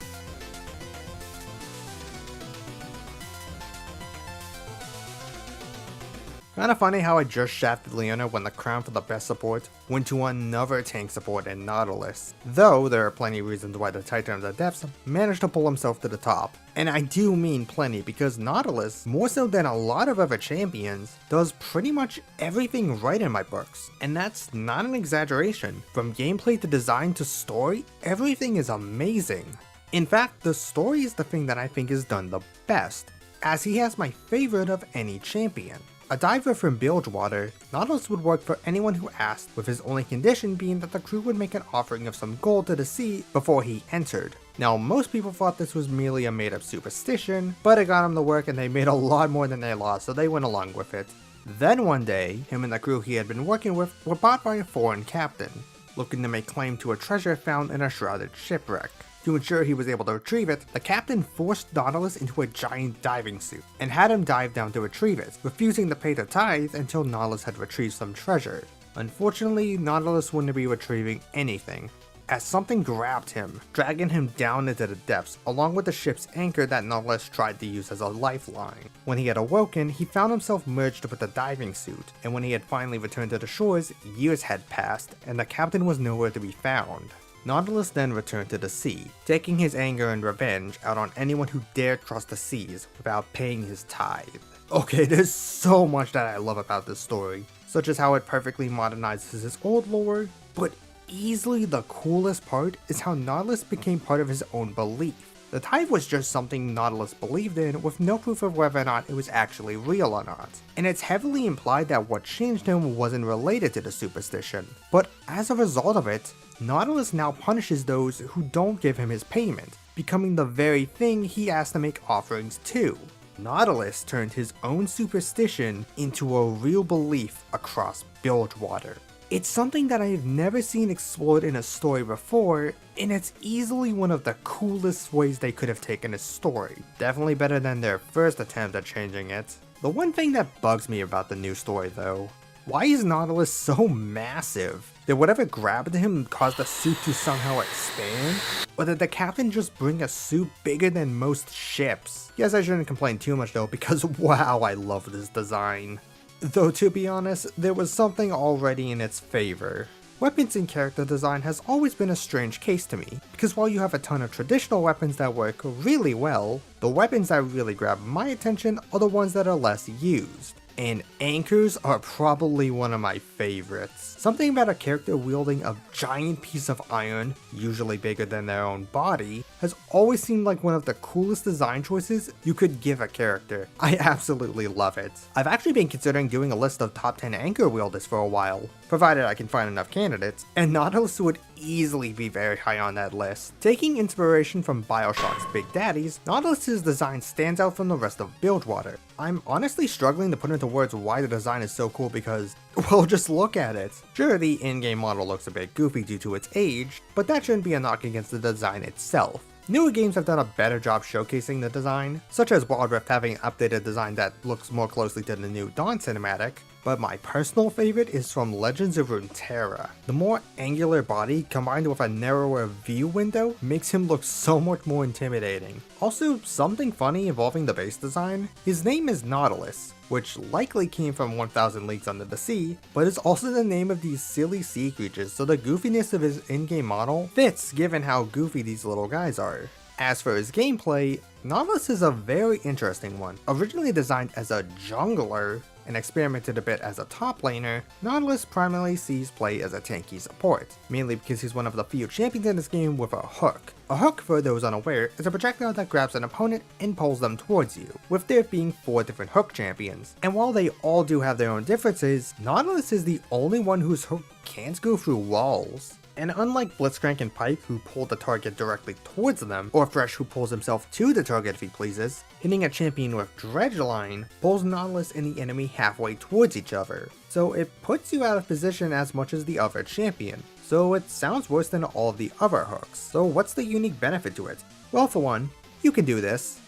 Kinda funny how I just shafted Leona when the crown for the best support went to another tank support in Nautilus. Though there are plenty of reasons why the Titan of the Depths managed to pull himself to the top. And I do mean plenty, because Nautilus, more so than a lot of other champions, does pretty much everything right in my books. And that's not an exaggeration. From gameplay to design to story, everything is amazing. In fact, the story is the thing that I think is done the best, as he has my favorite of any champion. A diver from Bilgewater, Nautilus would work for anyone who asked, with his only condition being that the crew would make an offering of some gold to the sea before he entered. Now most people thought this was merely a made up superstition, but it got him to work and they made a lot more than they lost, so they went along with it. Then one day, him and the crew he had been working with were bought by a foreign captain, looking to make claim to a treasure found in a shrouded shipwreck. To ensure he was able to retrieve it, the captain forced Nautilus into a giant diving suit, and had him dive down to retrieve it, refusing to pay the tithe until Nautilus had retrieved some treasure. Unfortunately, Nautilus wouldn't be retrieving anything, as something grabbed him, dragging him down into the depths, along with the ship's anchor that Nautilus tried to use as a lifeline. When he had awoken, he found himself merged with the diving suit, and when he had finally returned to the shores, years had passed, and the captain was nowhere to be found. Nautilus then returned to the sea, taking his anger and revenge out on anyone who dared cross the seas without paying his tithe. Okay, there's so much that I love about this story, such as how it perfectly modernizes his old lore, but easily the coolest part is how Nautilus became part of his own belief. The tithe was just something Nautilus believed in, with no proof of whether or not it was actually real or not. And it's heavily implied that what changed him wasn't related to the superstition. But as a result of it, Nautilus now punishes those who don't give him his payment, becoming the very thing he asked to make offerings to. Nautilus turned his own superstition into a real belief across Bilgewater. It's something that I've never seen explored in a story before, and it's easily one of the coolest ways they could have taken a story. Definitely better than their first attempt at changing it. The one thing that bugs me about the new story though, why is Nautilus so massive? Did whatever grabbed him cause the suit to somehow expand? Or did the captain just bring a suit bigger than most ships? Guess I shouldn't complain too much though, because wow, I love this design. Though to be honest, there was something already in its favor. Weapons and character design has always been a strange case to me, because while you have a ton of traditional weapons that work really well, the weapons that really grab my attention are the ones that are less used. And anchors are probably one of my favorites. Something about a character wielding a giant piece of iron, usually bigger than their own body, has always seemed like one of the coolest design choices you could give a character. I absolutely love it. I've actually been considering doing a list of top 10 anchor wielders for a while, provided I can find enough candidates, and Nautilus would easily be very high on that list. Taking inspiration from Bioshock's Big Daddies, Nautilus's design stands out from the rest of Bilgewater. I'm honestly struggling to put into words why the design is so cool because, well, just look at it. Sure, the in-game model looks a bit goofy due to its age, but that shouldn't be a knock against the design itself. Newer games have done a better job showcasing the design, such as Wild Rift having an updated design that looks more closely to the new Dawn cinematic, but my personal favorite is from Legends of Runeterra. The more angular body combined with a narrower view window makes him look so much more intimidating. Also, something funny involving the base design, his name is Nautilus, which likely came from 1000 Leagues Under the Sea, but is also the name of these silly sea creatures, so the goofiness of his in-game model fits given how goofy these little guys are. As for his gameplay, Nautilus is a very interesting one. Originally designed as a jungler and experimented a bit as a top laner, Nautilus primarily sees play as a tanky support, mainly because he's one of the few champions in this game with a hook. A hook, for those unaware, is a projectile that grabs an opponent and pulls them towards you, with there being 4 different hook champions. And while they all do have their own differences, Nautilus is the only one whose hook can't go through walls. And unlike Blitzcrank and Pyke, who pull the target directly towards them, or Thresh, who pulls himself to the target if he pleases, hitting a champion with Dredgeline pulls Nautilus and the enemy halfway towards each other. So it puts you out of position as much as the other champion. So it sounds worse than all of the other hooks. So what's the unique benefit to it? Well, for one, you can do this.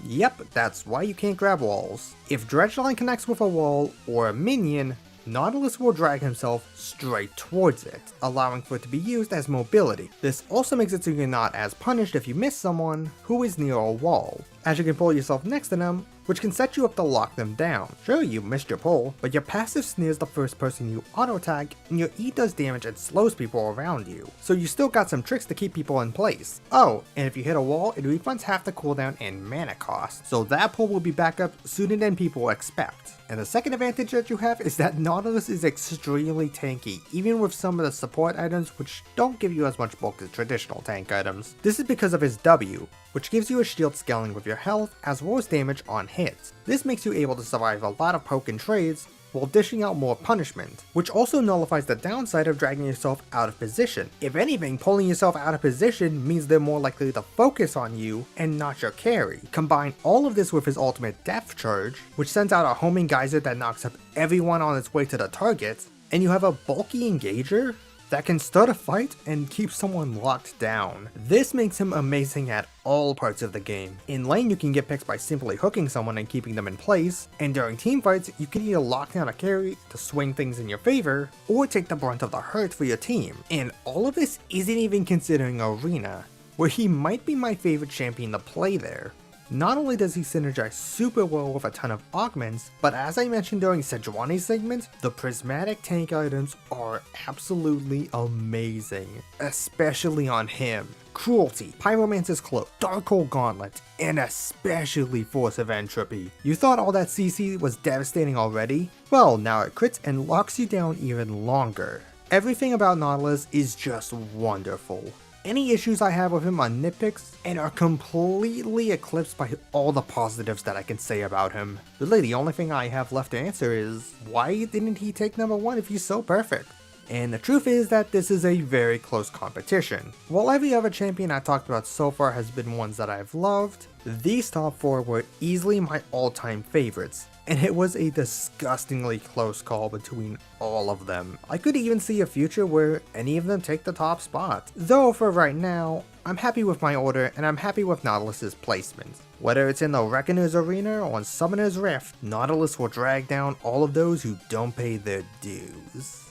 Yep, that's why you can't grab walls. If Dredgeline connects with a wall or a minion, Nautilus will drag himself straight towards it, allowing for it to be used as mobility. This also makes it so you're not as punished if you miss someone who is near a wall, as you can pull yourself next to them, which can set you up to lock them down. Sure, you missed your pull, but your passive snares the first person you auto-tag, and your E does damage and slows people around you, so you still got some tricks to keep people in place. Oh, and if you hit a wall, it refunds half the cooldown and mana cost, so that pull will be back up sooner than people expect. And the second advantage that you have is that Nautilus is extremely tanky, even with some of the support items which don't give you as much bulk as traditional tank items. This is because of his W, which gives you a shield scaling with your health as well as damage on hits. This makes you able to survive a lot of poke and trades while dishing out more punishment, which also nullifies the downside of dragging yourself out of position. If anything, pulling yourself out of position means they're more likely to focus on you and not your carry. Combine all of this with his ultimate Depth Charge, which sends out a homing geyser that knocks up everyone on its way to the target, and you have a bulky engager that can start a fight and keep someone locked down. This makes him amazing at all parts of the game. In lane, you can get picks by simply hooking someone and keeping them in place, and during teamfights, you can either lock down a carry to swing things in your favor, or take the brunt of the hurt for your team. And all of this isn't even considering Arena, where he might be my favorite champion to play there. Not only does he synergize super well with a ton of augments, but as I mentioned during Sejuani's segment, the prismatic tank items are absolutely amazing, especially on him. Cruelty, Pyromancer's Cloak, Darkhold Gauntlet, and especially Force of Entropy. You thought all that CC was devastating already? Well, now it crits and locks you down even longer. Everything about Nautilus is just wonderful. Any issues I have with him are nitpicks and are completely eclipsed by all the positives that I can say about him. Really, the only thing I have left to answer is, why didn't he take number 1 if he's so perfect? And the truth is that this is a very close competition. While every other champion I talked about so far has been ones that I've loved, these top 4 were easily my all-time favorites, and it was a disgustingly close call between all of them. I could even see a future where any of them take the top spot. Though for right now, I'm happy with my order and I'm happy with Nautilus's placement. Whether it's in the Reckoner's Arena or on Summoner's Rift, Nautilus will drag down all of those who don't pay their dues.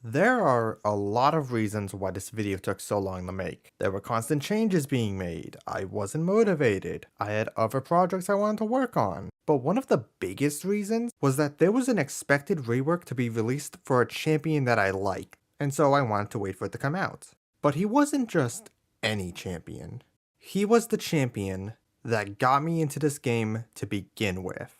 There are a lot of reasons why this video took so long to make. There were constant changes being made, I wasn't motivated, I had other projects I wanted to work on. But one of the biggest reasons was that there was an expected rework to be released for a champion that I liked, and so I wanted to wait for it to come out. But he wasn't just any champion. He was the champion that got me into this game to begin with.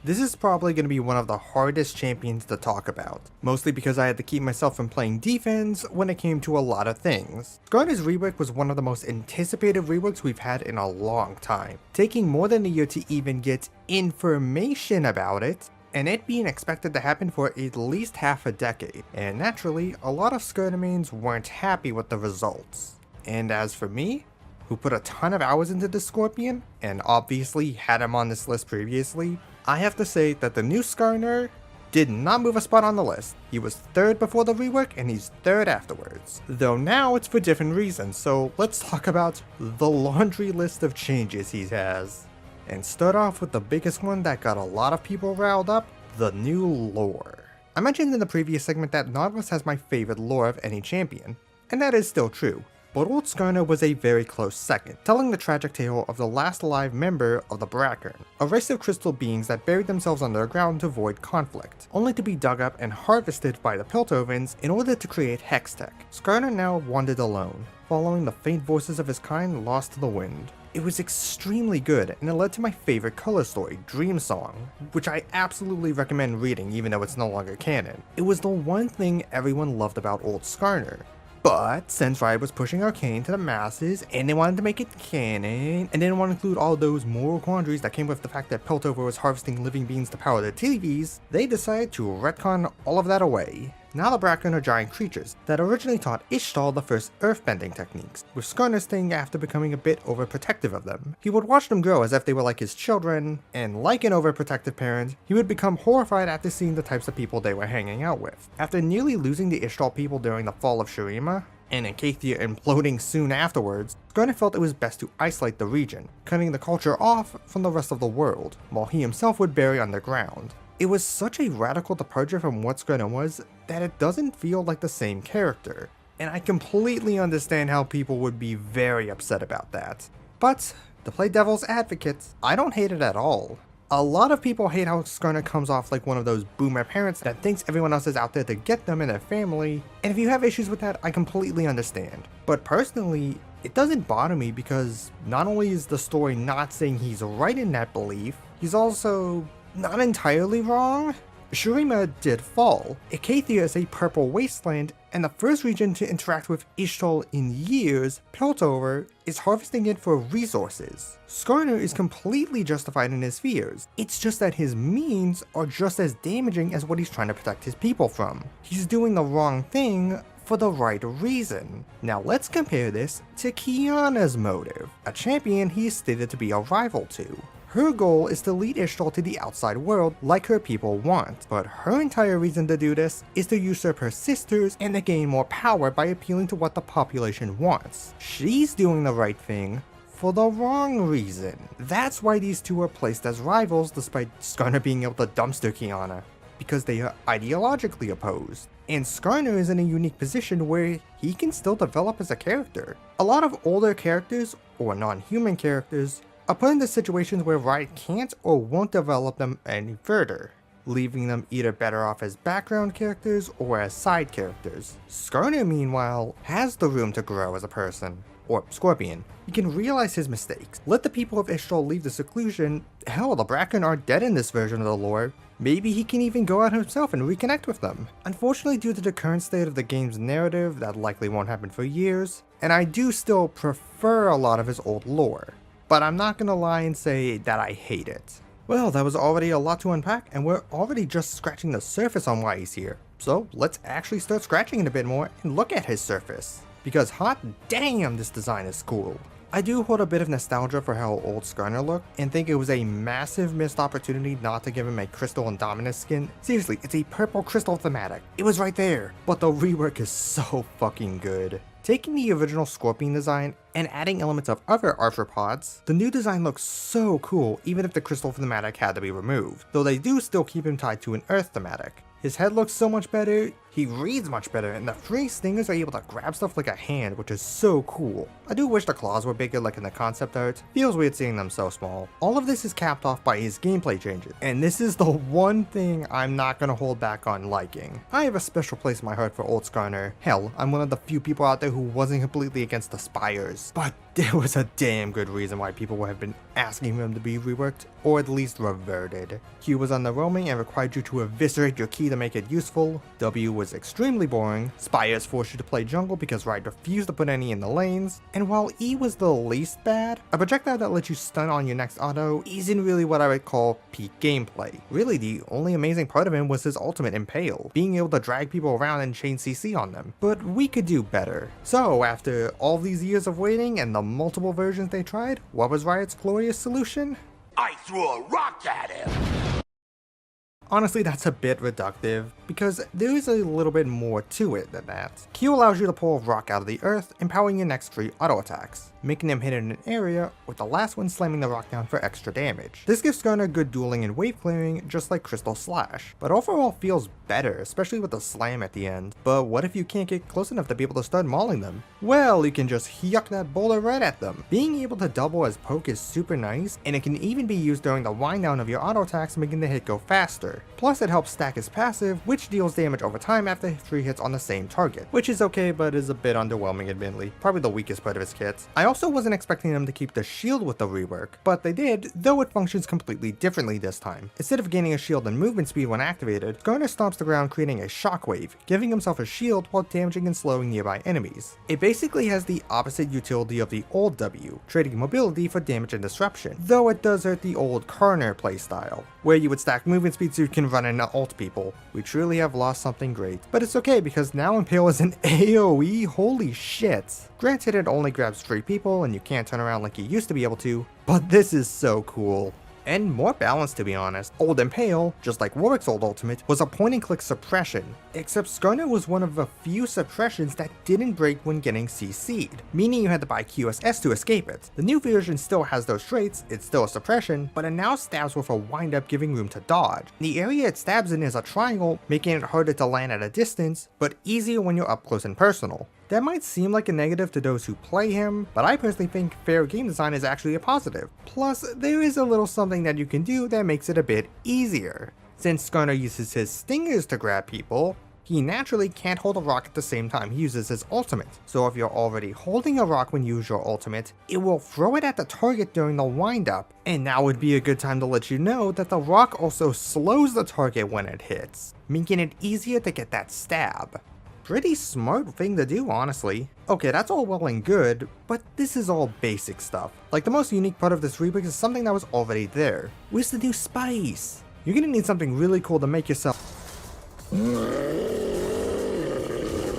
This is probably going to be one of the hardest champions to talk about, mostly because I had to keep myself from playing defense when it came to a lot of things. Skarner's rework was one of the most anticipated reworks we've had in a long time, taking more than a year to even get information about it, and it being expected to happen for at least half a decade, and naturally, a lot of Skarner mains weren't happy with the results. And as for me, who put a ton of hours into the Scorpion, and obviously had him on this list previously, I have to say that the new Skarner did not move a spot on the list. He was 3rd before the rework, and he's 3rd afterwards. Though now it's for different reasons, so let's talk about the laundry list of changes he has. And start off with the biggest one that got a lot of people riled up, the new lore. I mentioned in the previous segment that Nautilus has my favorite lore of any champion, and that is still true. But Old Skarner was a very close second, telling the tragic tale of the last alive member of the Brackern, a race of crystal beings that buried themselves underground to avoid conflict, only to be dug up and harvested by the Piltovans in order to create Hextech. Skarner now wandered alone, following the faint voices of his kind lost to the wind. It was extremely good, and it led to my favorite color story, Dream Song, which I absolutely recommend reading even though it's no longer canon. It was the one thing everyone loved about Old Skarner. But since Riot was pushing Arcane to the masses and they wanted to make it canon and didn't want to include all those moral quandaries that came with the fact that Piltover was harvesting living beings to power their TVs, they decided to retcon all of that away. Now the Brackern are giant creatures that originally taught Ishtal the first earthbending techniques, with Skarner staying after becoming a bit overprotective of them. He would watch them grow as if they were like his children, and like an overprotective parent, he would become horrified after seeing the types of people they were hanging out with. After nearly losing the Ishtal people during the fall of Shurima, and Enkathia imploding soon afterwards, Skarner felt it was best to isolate the region, cutting the culture off from the rest of the world, while he himself would bury underground. It was such a radical departure from what Skarner was that it doesn't feel like the same character, and I completely understand how people would be very upset about that. But, to play devil's advocate, I don't hate it at all. A lot of people hate how Skarner comes off like one of those boomer parents that thinks everyone else is out there to get them and their family, and if you have issues with that, I completely understand. But personally, it doesn't bother me because not only is the story not saying he's right in that belief, he's also not entirely wrong. Shurima did fall. Enkathia is a purple wasteland, and the first region to interact with Ishtal in years, Piltover, is harvesting it for resources. Skarner is completely justified in his fears. It's just that his means are just as damaging as what he's trying to protect his people from. He's doing the wrong thing for the right reason. Now let's compare this to Qiyana's motive, a champion he is stated to be a rival to. Her goal is to lead Ishtal to the outside world like her people want, but her entire reason to do this is to usurp her sisters and to gain more power by appealing to what the population wants. She's doing the right thing for the wrong reason. That's why these two are placed as rivals despite Skarner being able to dumpster Qiyana, because they are ideologically opposed. And Skarner is in a unique position where he can still develop as a character. A lot of older characters, or non-human characters, are put into situations where Riot can't or won't develop them any further, leaving them either better off as background characters or as side characters. Skarner, meanwhile, has the room to grow as a person, or Scorpion. He can realize his mistakes, let the people of Ishtal leave the seclusion. Hell, the Brackern are dead in this version of the lore. Maybe he can even go out himself and reconnect with them. Unfortunately, due to the current state of the game's narrative, that likely won't happen for years, and I do still prefer a lot of his old lore. But I'm not gonna lie and say that I hate it. Well, that was already a lot to unpack, and we're already just scratching the surface on why he's here. So let's actually start scratching it a bit more and look at his surface. Because hot damn, this design is cool. I do hold a bit of nostalgia for how old Skarner looked, and think it was a massive missed opportunity not to give him a Crystal and Dominus skin. Seriously, it's a purple crystal thematic. It was right there. But the rework is so fucking good. Taking the original Scorpion design and adding elements of other arthropods, the new design looks so cool even if the crystal thematic had to be removed, though they do still keep him tied to an earth thematic. His head looks so much better, He reads much better, and the free stingers are able to grab stuff like a hand, which is so cool. I do wish the claws were bigger like in the concept art. Feels weird seeing them so small. All of this is capped off by his gameplay changes, and this is the one thing I'm not gonna hold back on liking. I have a special place in my heart for old Skarner. Hell, I'm one of the few people out there who wasn't completely against the Spires. But there was a damn good reason why people have been asking him to be reworked, or at least reverted. Q was underwhelming and required you to eviscerate your ki to make it useful. W was extremely boring. Spires forced you to play jungle because Riot refused to put any in the lanes. And while E was the least bad, a projectile that lets you stun on your next auto isn't really what I would call peak gameplay. Really, the only amazing part of him was his ultimate Impale, being able to drag people around and chain CC on them. But we could do better. So after all these years of waiting and the multiple versions they tried, what was Riot's glorious solution? I threw a rock at him. Honestly, that's a bit reductive, because there is a little bit more to it than that. Q allows you to pull a rock out of the earth, empowering your next 3 auto attacks, making them hit in an area, with the last one slamming the rock down for extra damage. This gives Skarner good dueling and wave clearing, just like Crystal Slash, but overall feels better, especially with the slam at the end. But what if you can't get close enough to be able to start mauling them? Well, you can just yuck that boulder right at them. Being able to double as poke is super nice, and it can even be used during the wind down of your auto attacks, making the hit go faster. Plus it helps stack his passive, which deals damage over time after 3 hits on the same target, which is okay but is a bit underwhelming admittedly, probably the weakest part of his kit. I also wasn't expecting them to keep the shield with the rework, but they did, though it functions completely differently this time. Instead of gaining a shield and movement speed when activated, Skarner stomps the ground creating a shockwave, giving himself a shield while damaging and slowing nearby enemies. It basically has the opposite utility of the old W, trading mobility for damage and disruption, though it does hurt the old Skarner playstyle, where you would stack movement speed so you can run and ult people. We truly have lost something great, but it's okay because now Impale is an AoE, holy shit. Granted it only grabs 3 people and you can't turn around like you used to be able to, but this is so cool. And more balanced to be honest. Old Impale, just like Warwick's old ultimate, was a point and click suppression, except Skarner was one of a few suppressions that didn't break when getting CC'd, meaning you had to buy QSS to escape it. The new version still has those traits, it's still a suppression, but it now stabs with a wind up giving room to dodge. The area it stabs in is a triangle, making it harder to land at a distance, but easier when you're up close and personal. That might seem like a negative to those who play him, but I personally think fair game design is actually a positive. Plus, there is a little something that you can do that makes it a bit easier. Since Skarner uses his stingers to grab people, he naturally can't hold a rock at the same time he uses his ultimate. So if you're already holding a rock when you use your ultimate, it will throw it at the target during the wind up, and now would be a good time to let you know that the rock also slows the target when it hits, making it easier to get that stab. Pretty smart thing to do, honestly. Okay, that's all well and good, but this is all basic stuff. Like, the most unique part of this remix is something that was already there. Where's the new spice? You're gonna need something really cool to make yourself...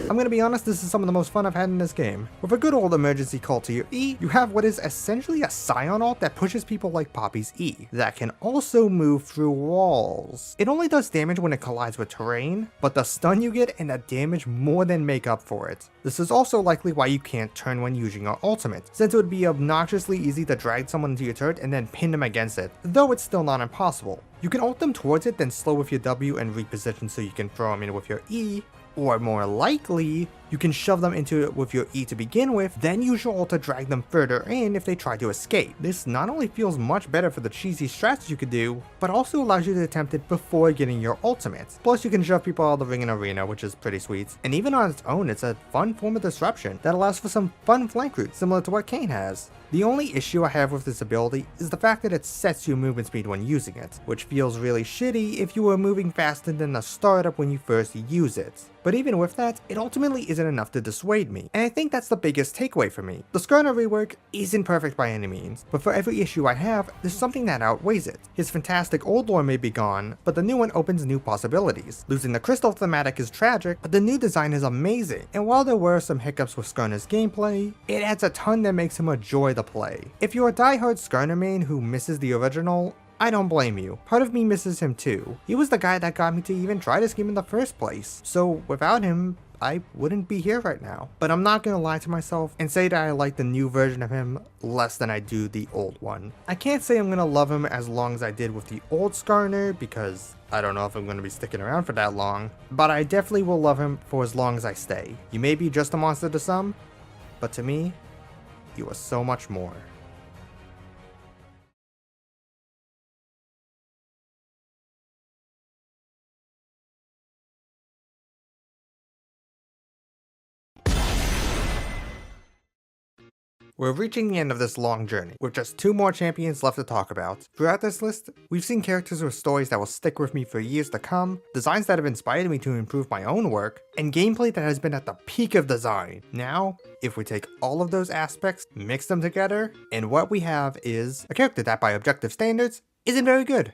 I'm gonna be honest, this is some of the most fun I've had in this game. With a good old emergency call to your E, you have what is essentially a Scion ult that pushes people like Poppy's E, that can also move through walls. It only does damage when it collides with terrain, but the stun you get and the damage more than make up for it. This is also likely why you can't turn when using your ultimate, since it would be obnoxiously easy to drag someone into your turret and then pin them against it, though it's still not impossible. You can ult them towards it, then slow with your W and reposition so you can throw them in with your E, or more likely, you can shove them into it with your E to begin with, then use your ult to drag them further in if they try to escape. This not only feels much better for the cheesy strats you could do, but also allows you to attempt it before getting your ultimate. Plus you can shove people out of the ring in arena, which is pretty sweet. And even on its own, it's a fun form of disruption that allows for some fun flank routes similar to what Kayn has. The only issue I have with this ability is the fact that it sets your movement speed when using it, which feels really shitty if you were moving faster than the startup when you first use it. But even with that, it ultimately isn't enough to dissuade me, and I think that's the biggest takeaway for me. The Skarner rework isn't perfect by any means, but for every issue I have, there's something that outweighs it. His fantastic old lore may be gone, but the new one opens new possibilities. Losing the Crystal thematic is tragic, but the new design is amazing, and while there were some hiccups with Skarner's gameplay, it adds a ton that makes him a joy to play. If you're a diehard Skarner main who misses the original, I don't blame you. Part of me misses him too. He was the guy that got me to even try this game in the first place. So without him, I wouldn't be here right now. But I'm not gonna lie to myself and say that I like the new version of him less than I do the old one. I can't say I'm gonna love him as long as I did with the old Skarner because I don't know if I'm gonna be sticking around for that long, but I definitely will love him for as long as I stay. You may be just a monster to some, but to me, you are so much more. We're reaching the end of this long journey, with just 2 more champions left to talk about. Throughout this list, we've seen characters with stories that will stick with me for years to come, designs that have inspired me to improve my own work, and gameplay that has been at the peak of design. Now, if we take all of those aspects, mix them together, and what we have is a character that by objective standards, isn't very good.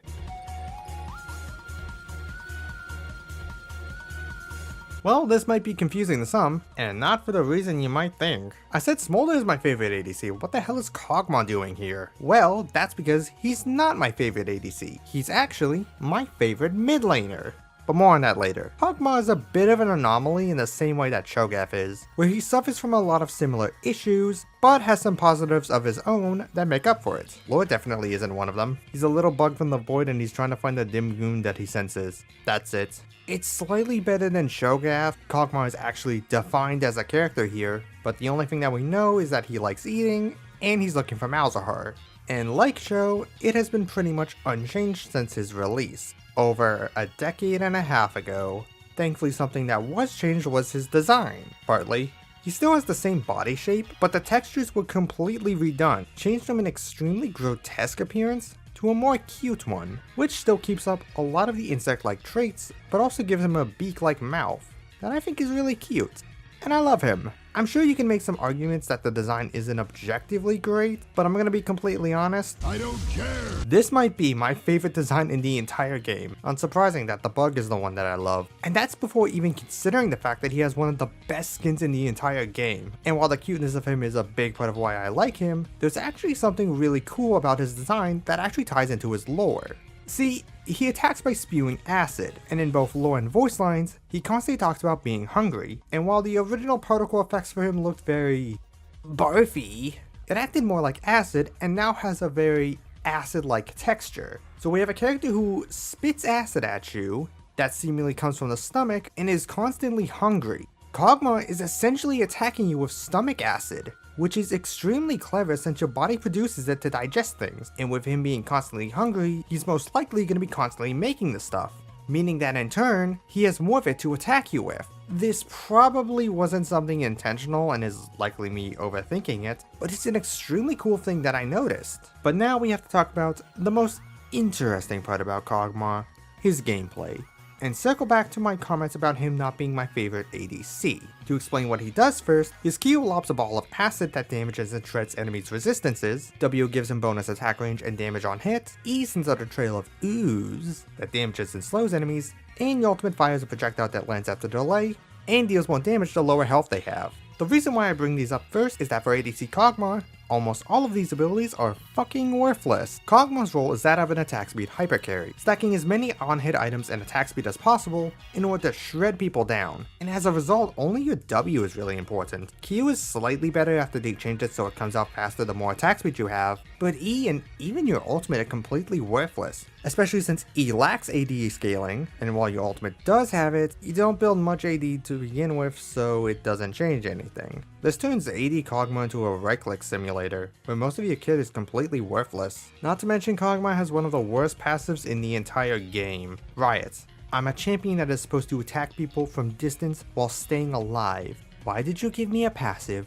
Well, this might be confusing to some, and not for the reason you might think. I said Smolder is my favorite ADC, what the hell is Kog'Maw doing here? Well, that's because he's not my favorite ADC. He's actually my favorite mid laner. But more on that later. Kog'Maw is a bit of an anomaly in the same way that Cho'Gath is, where he suffers from a lot of similar issues, but has some positives of his own that make up for it. Lord definitely isn't one of them. He's a little bug from the void and he's trying to find the dim goon that he senses. That's it. It's slightly better than Cho'Gath. Kog'Maw is actually defined as a character here, but the only thing that we know is that he likes eating, and he's looking for Malzahar. And like Cho, it has been pretty much unchanged since his release, over a decade and a half ago. Thankfully something that was changed was his design, partly. He still has the same body shape, but the textures were completely redone, changed from an extremely grotesque appearance to a more cute one, which still keeps up a lot of the insect-like traits, but also gives him a beak-like mouth that I think is really cute. And I love him. I'm sure you can make some arguments that the design isn't objectively great, but I'm gonna be completely honest. I don't care. This might be my favorite design in the entire game. Unsurprising that the bug is the one that I love. And that's before even considering the fact that he has one of the best skins in the entire game. And while the cuteness of him is a big part of why I like him, there's actually something really cool about his design that actually ties into his lore. See, he attacks by spewing acid, and in both lore and voice lines, he constantly talks about being hungry, and while the original particle effects for him looked very barfy, it acted more like acid and now has a very acid-like texture. So we have a character who spits acid at you, that seemingly comes from the stomach, and is constantly hungry. Kog'Maw is essentially attacking you with stomach acid, which is extremely clever since your body produces it to digest things, and with him being constantly hungry, he's most likely going to be constantly making the stuff, meaning that in turn, he has more of it to attack you with. This probably wasn't something intentional and is likely me overthinking it, but it's an extremely cool thing that I noticed. But now we have to talk about the most interesting part about Kog'Maw, his gameplay. And circle back to my comments about him not being my favorite ADC. To explain what he does first, his Q lobs a ball of acid that damages and shreds enemies' resistances, W gives him bonus attack range and damage on hit, E sends out a trail of ooze that damages and slows enemies, and the ultimate fires a projectile that lands after delay, and deals more damage the lower health they have. The reason why I bring these up first is that for ADC Kog'Maw, almost all of these abilities are fucking worthless. Kog'Maw's role is that of an attack speed hypercarry, stacking as many on-hit items and attack speed as possible in order to shred people down, and as a result only your W is really important. Q is slightly better after they changed it so it comes out faster the more attack speed you have, but E and even your ultimate are completely worthless, especially since E lacks AD scaling, and while your ultimate does have it, you don't build much AD to begin with so it doesn't change anything. This turns AD Kog'Maw into a right-click simulator, where most of your kit is completely worthless. Not to mention Kog'Maw has one of the worst passives in the entire game, Riot. I'm a champion that is supposed to attack people from distance while staying alive. Why did you give me a passive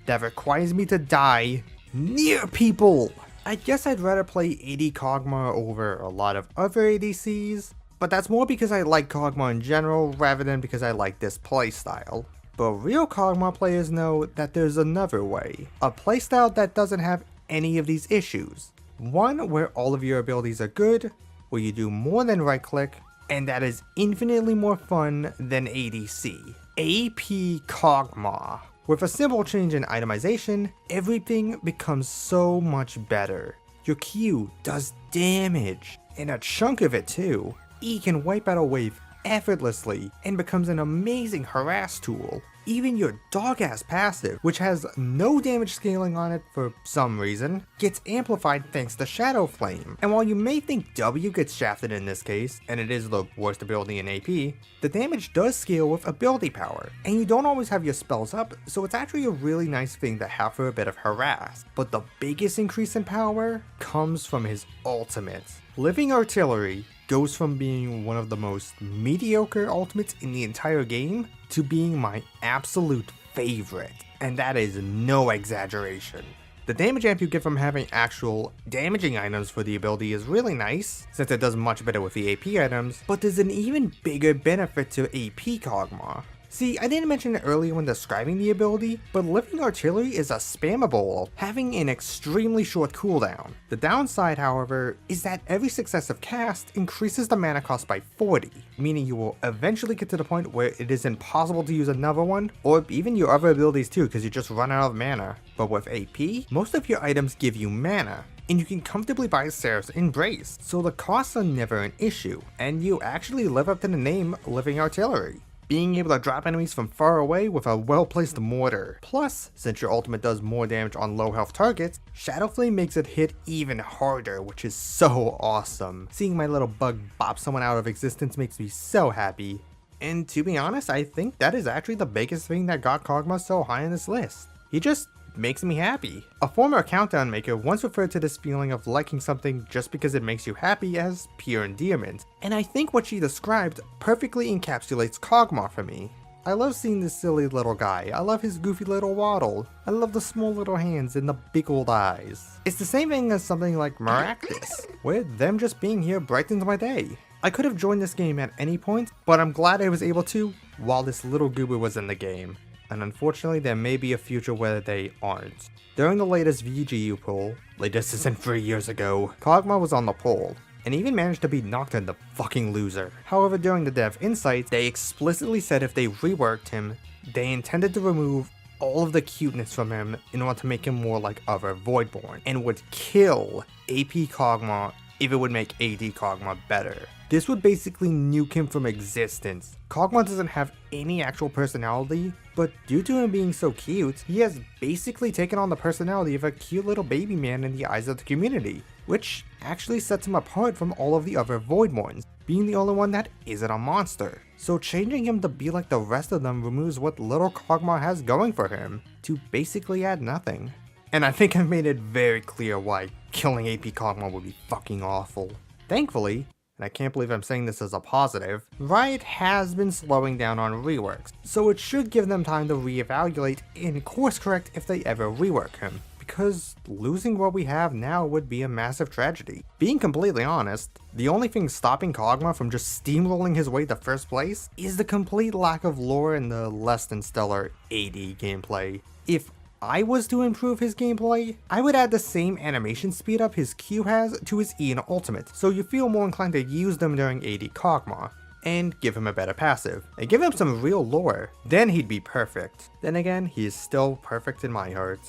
that requires me to die near people? I guess I'd rather play AD Kog'Maw over a lot of other ADCs, but that's more because I like Kog'Maw in general rather than because I like this playstyle. But real Kog'Maw players know that there's another way, a playstyle that doesn't have any of these issues. One where all of your abilities are good, where you do more than right click, and that is infinitely more fun than ADC. AP Kog'Maw. With a simple change in itemization, everything becomes so much better. Your Q does damage, and a chunk of it too. E can wipe out a wave effortlessly and becomes an amazing harass tool. Even your dog-ass passive, which has no damage scaling on it for some reason, gets amplified thanks to Shadow Flame. And while you may think W gets shafted in this case, and it is the worst ability in AP, the damage does scale with ability power, and you don't always have your spells up, so it's actually a really nice thing to have for a bit of harass. But the biggest increase in power comes from his ultimate. Living Artillery goes from being one of the most mediocre ultimates in the entire game to being my absolute favorite, and that is no exaggeration. The damage amp you get from having actual damaging items for the ability is really nice, since it does much better with the AP items, but there's an even bigger benefit to AP Kog'Maw. See, I didn't mention it earlier when describing the ability, but Living Artillery is a spammable, having an extremely short cooldown. The downside, however, is that every successive cast increases the mana cost by 40, meaning you will eventually get to the point where it is impossible to use another one, or even your other abilities too, because you just run out of mana. But with AP, most of your items give you mana, and you can comfortably buy Seraph's Embrace, so the costs are never an issue, and you actually live up to the name Living Artillery, being able to drop enemies from far away with a well-placed mortar. Plus, since your ultimate does more damage on low health targets, Shadow Flame makes it hit even harder, which is so awesome. Seeing my little bug bop someone out of existence makes me so happy. And to be honest, I think that is actually the biggest thing that got Kog'Maw so high on this list. He just makes me happy. A former Countdown maker once referred to this feeling of liking something just because it makes you happy as pure endearment, and I think what she described perfectly encapsulates Kog'Maw for me. I love seeing this silly little guy, I love his goofy little waddle, I love the small little hands and the big old eyes. It's the same thing as something like Maractus, where them just being here brightens my day. I could have joined this game at any point, but I'm glad I was able to while this little goober was in the game. And unfortunately there may be a future where they aren't. During the latest VGU poll, latest isn't 3 years ago, Kog'Maw was on the poll, and even managed to beat Nocturne the fucking loser. However, during the dev insights, they explicitly said if they reworked him, they intended to remove all of the cuteness from him in order to make him more like other Voidborn, and would kill AP Kog'Maw if it would make AD Kog'Maw better. This would basically nuke him from existence. Kog'Maw doesn't have any actual personality, but due to him being so cute, he has basically taken on the personality of a cute little baby man in the eyes of the community, which actually sets him apart from all of the other Voidborns, being the only one that isn't a monster. So changing him to be like the rest of them removes what little Kog'Maw has going for him, to basically add nothing. And I think I've made it very clear why killing AP Kog'Maw would be fucking awful. Thankfully, and I can't believe I'm saying this as a positive, Riot has been slowing down on reworks, so it should give them time to reevaluate and course correct if they ever rework him, because losing what we have now would be a massive tragedy. Being completely honest, the only thing stopping Kog'Maw from just steamrolling his way to first place is the complete lack of lore and the less than stellar AD gameplay. If I was to improve his gameplay, I would add the same animation speed up his Q has to his E and ultimate, so you feel more inclined to use them during AD Kog'Maw, and give him a better passive, and give him some real lore, then he'd be perfect. Then again, he is still perfect in my heart.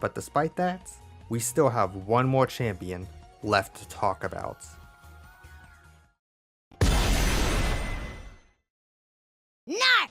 But despite that, we still have one more champion left to talk about. Narf!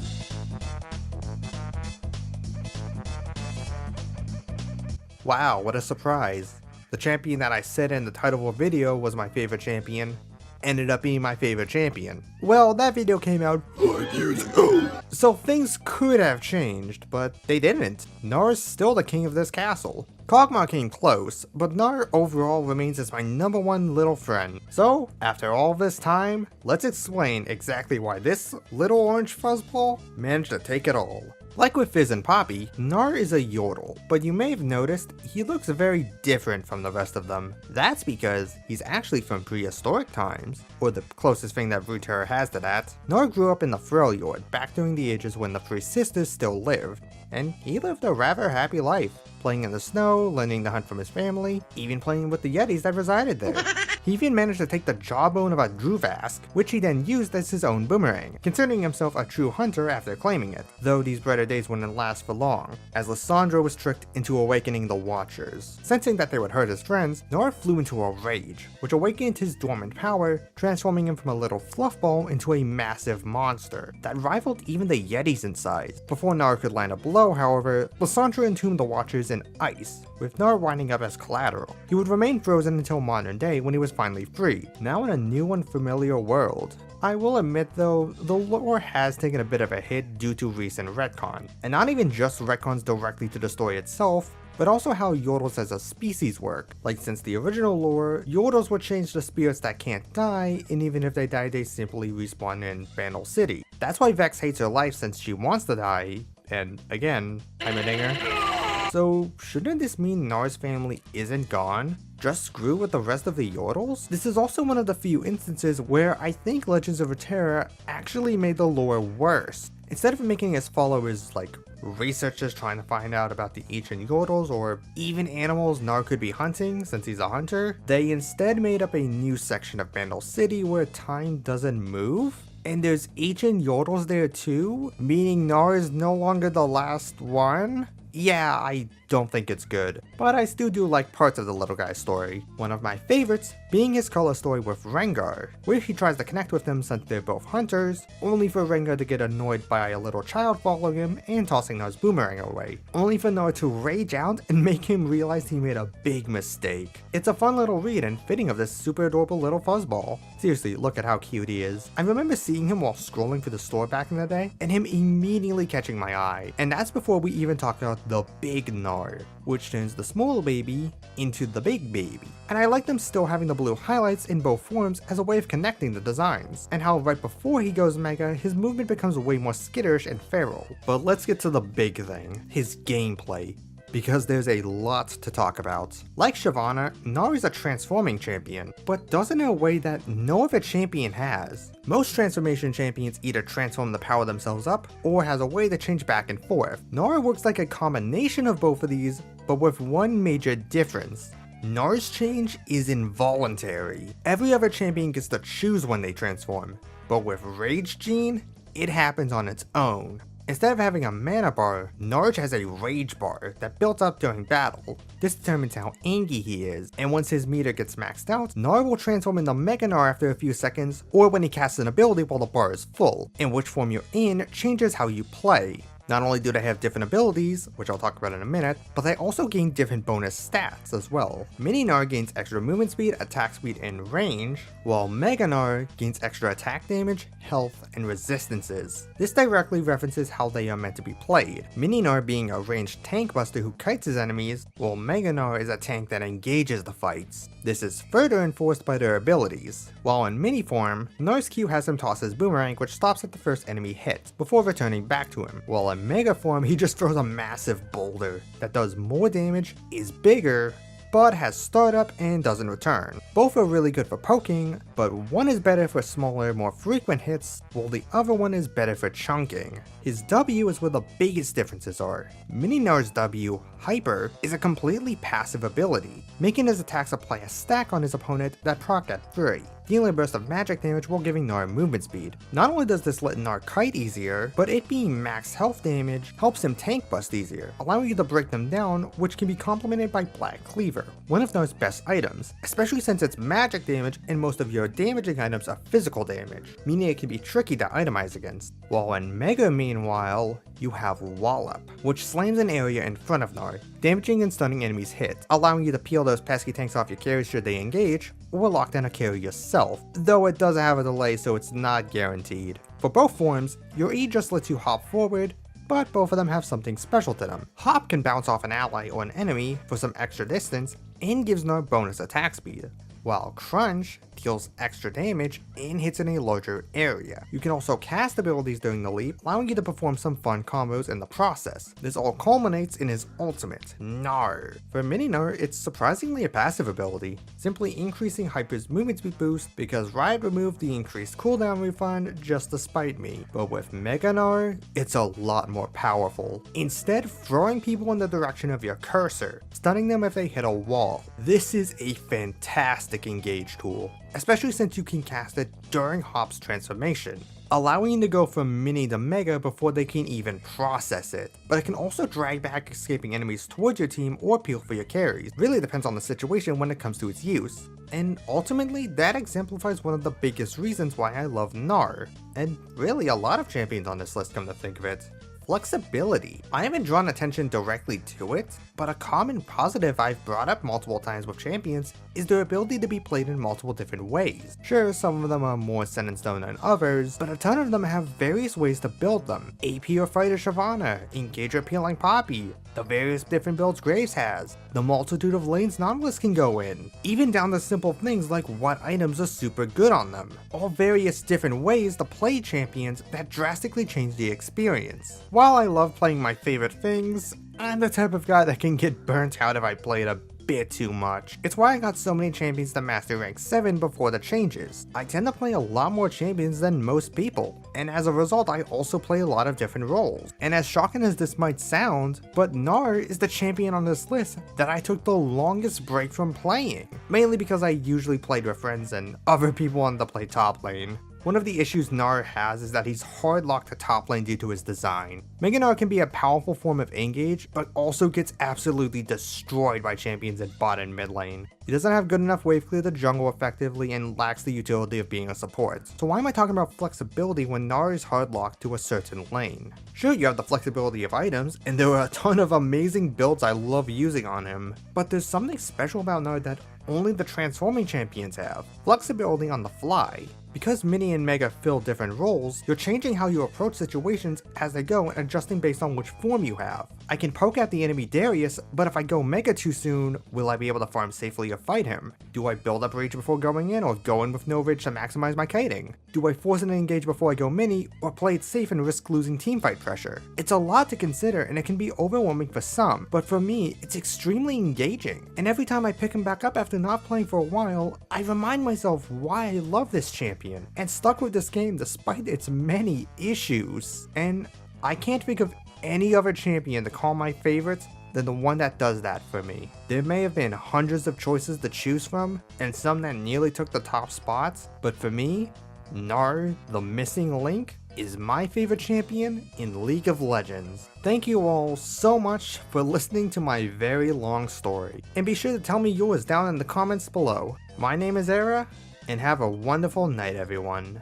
Wow, what a surprise. The champion that I said in the title of the video was my favorite champion ended up being my favorite champion. Well, that video came out 5 years ago, so things could have changed, but they didn't. Gnar is still the king of this castle. Kog'Maw came close, but Gnar overall remains as my #1 little friend. So, after all this time, let's explain exactly why this little orange fuzzball managed to take it all. Like with Fizz and Poppy, Gnar is a Yordle, but you may have noticed he looks very different from the rest of them. That's because he's actually from prehistoric times, or the closest thing that Runeterra has to that. Gnar grew up in the Freljord, back during the ages when the Three Sisters still lived, and he lived a rather happy life, playing in the snow, learning to hunt from his family, even playing with the Yetis that resided there. He even managed to take the jawbone of a Druvask, which he then used as his own boomerang, considering himself a true hunter after claiming it, though these brighter days wouldn't last for long, as Lysandra was tricked into awakening the Watchers. Sensing that they would hurt his friends, Gnar flew into a rage, which awakened his dormant power, transforming him from a little fluff ball into a massive monster that rivaled even the Yetis in size. Before Gnar could land a blow, however, Lysandra entombed the Watchers in ice, with Gnar winding up as collateral. He would remain frozen until modern day when he was finally free, now in a new and familiar world. I will admit though, the lore has taken a bit of a hit due to recent retcon, and not even just retcons directly to the story itself, but also how Yordles as a species work. Like since the original lore, Yordles would change to spirits that can't die, and even if they die they simply respawn in Vandal City. That's why Vex hates her life since she wants to die, and again, Heimerdinger. So shouldn't this mean Gnar's family isn't gone? Just screw with the rest of the Yordles? This is also one of the few instances where I think Legends of Runeterra actually made the lore worse. Instead of making its followers like researchers trying to find out about the ancient Yordles or even animals Gnar could be hunting since he's a hunter, they instead made up a new section of Vandal City where time doesn't move. And there's ancient Yordles there too, meaning Gnar is no longer the last one? Yeah, I don't think it's good, but I still do like parts of the little guy's story. One of my favorites being his color story with Rengar, where he tries to connect with them since they're both hunters, only for Rengar to get annoyed by a little child following him and tossing Gnar's boomerang away, only for Gnar to rage out and make him realize he made a big mistake. It's a fun little read and fitting of this super adorable little fuzzball. Seriously, look at how cute he is. I remember seeing him while scrolling through the store back in the day, and him immediately catching my eye, and that's before we even talked about the big Gnar, which turns the small baby into the big baby. And I like them still having the blue highlights in both forms as a way of connecting the designs, and how right before he goes Mega, his movement becomes way more skittish and feral. But let's get to the big thing, his gameplay, because there's a lot to talk about. Like Shyvana, Gnar is a transforming champion, but does it in a way that no other champion has. Most transformation champions either transform the power themselves up, or has a way to change back and forth. Gnar works like a combination of both of these, but with one major difference. Gnar's change is involuntary. Every other champion gets to choose when they transform, but with Rage Gene, it happens on its own. Instead of having a mana bar, Gnar has a rage bar that builds up during battle. This determines how angry he is, and once his meter gets maxed out, Gnar will transform into Mega Gnar after a few seconds, or when he casts an ability while the bar is full, and which form you're in changes how you play. Not only do they have different abilities, which I'll talk about in a minute, but they also gain different bonus stats as well. Mini Gnar gains extra movement speed, attack speed, and range, while Mega Gnar gains extra attack damage, health, and resistances. This directly references how they are meant to be played. Mini Gnar being a ranged tank buster who kites his enemies, while Mega Gnar is a tank that engages the fights. This is further enforced by their abilities. While in mini form, Gnar's Q has him toss his boomerang, which stops at the first enemy hit, before returning back to him, while in Mega form he just throws a massive boulder that does more damage, is bigger, but has startup and doesn't return. Both are really good for poking, but one is better for smaller, more frequent hits, while the other one is better for chunking. His W is where the biggest differences are. Mini Gnar's W, Hyper, is a completely passive ability, making his attacks apply a stack on his opponent that proc at 3, dealing a burst of magic damage while giving Gnar movement speed. Not only does this let Gnar kite easier, but it being max health damage helps him tank bust easier, allowing you to break them down, which can be complemented by Black Cleaver, one of Gnar's best items, especially since it's magic damage and most of your damaging items are physical damage, meaning it can be tricky to itemize against. While in Mega meanwhile, you have Wallop, which slams an area in front of Gnar, damaging and stunning enemies' hits, allowing you to peel those pesky tanks off your carry should they engage, or lock down a carry yourself, though it does have a delay so it's not guaranteed. For both forms, your E just lets you hop forward, but both of them have something special to them. Hop can bounce off an ally or an enemy for some extra distance and gives Gnar bonus attack speed, while Crunch deals extra damage and hits in a larger area. You can also cast abilities during the leap, allowing you to perform some fun combos in the process. This all culminates in his ultimate, Gnar. For Mini Gnar, it's surprisingly a passive ability, simply increasing Hyper's movement speed boost because Riot removed the increased cooldown refund just to spite me. But with Mega Gnar, it's a lot more powerful. Instead, throwing people in the direction of your cursor, stunning them if they hit a wall. This is a fantastic fantastic engage tool, especially since you can cast it during Hop's transformation, allowing you to go from mini to mega before they can even process it. But it can also drag back escaping enemies towards your team or peel for your carries. Really depends on the situation when it comes to its use. And ultimately, that exemplifies one of the biggest reasons why I love Gnar, and really a lot of champions on this list come to think of it. Flexibility. I haven't drawn attention directly to it, but a common positive I've brought up multiple times with champions is their ability to be played in multiple different ways. Sure, some of them are more set in stone than others, but a ton of them have various ways to build them. AP or Fighter Shyvana, Engager Peeling Poppy, the various different builds Graves has, the multitude of lanes Nautilus can go in, even down to simple things like what items are super good on them. All various different ways to play champions that drastically change the experience. While I love playing my favorite things, I'm the type of guy that can get burnt out if I play it a bit too much. It's why I got so many champions to master rank 7 before the changes. I tend to play a lot more champions than most people, and as a result I also play a lot of different roles. And as shocking as this might sound, but Gnar is the champion on this list that I took the longest break from playing, mainly because I usually played with friends and other people wanted to play top lane. One of the issues Gnar has is that he's hard locked to top lane due to his design. Mega Gnar can be a powerful form of engage, but also gets absolutely destroyed by champions in bot and mid lane. He doesn't have good enough wave clear to jungle effectively and lacks the utility of being a support. So why am I talking about flexibility when Gnar is hard locked to a certain lane? Sure, you have the flexibility of items, and there are a ton of amazing builds I love using on him, but there's something special about Gnar that only the transforming champions have. Flexibility on the fly. Because Mini and Mega fill different roles, you're changing how you approach situations as they go and adjusting based on which form you have. I can poke at the enemy Darius, but if I go Mega too soon, will I be able to farm safely or fight him? Do I build up Rage before going in, or go in with no Rage to maximize my kiting? Do I force an engage before I go Mini, or play it safe and risk losing teamfight pressure? It's a lot to consider and it can be overwhelming for some, but for me, it's extremely engaging. And every time I pick him back up after not playing for a while, I remind myself why I love this champion and stuck with this game despite its many issues. And I can't think of any other champion to call my favorite than the one that does that for me. There may have been hundreds of choices to choose from, and some that nearly took the top spots, but for me, Gnar, the missing link, is my favorite champion in League of Legends. Thank you all so much for listening to my very long story, and be sure to tell me yours down in the comments below. My name is Era, and have a wonderful night, everyone.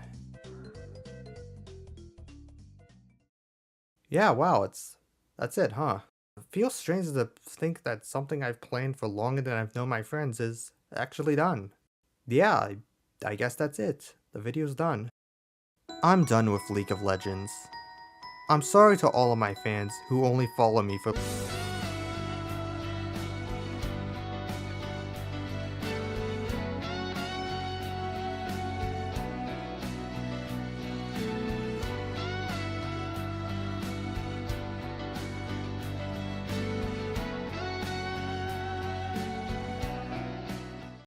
Yeah, wow, that's it, huh? It feels strange to think that something I've planned for longer than I've known my friends is actually done. Yeah, I guess that's it. The video's done. I'm done with League of Legends. I'm sorry to all of my fans who only follow me for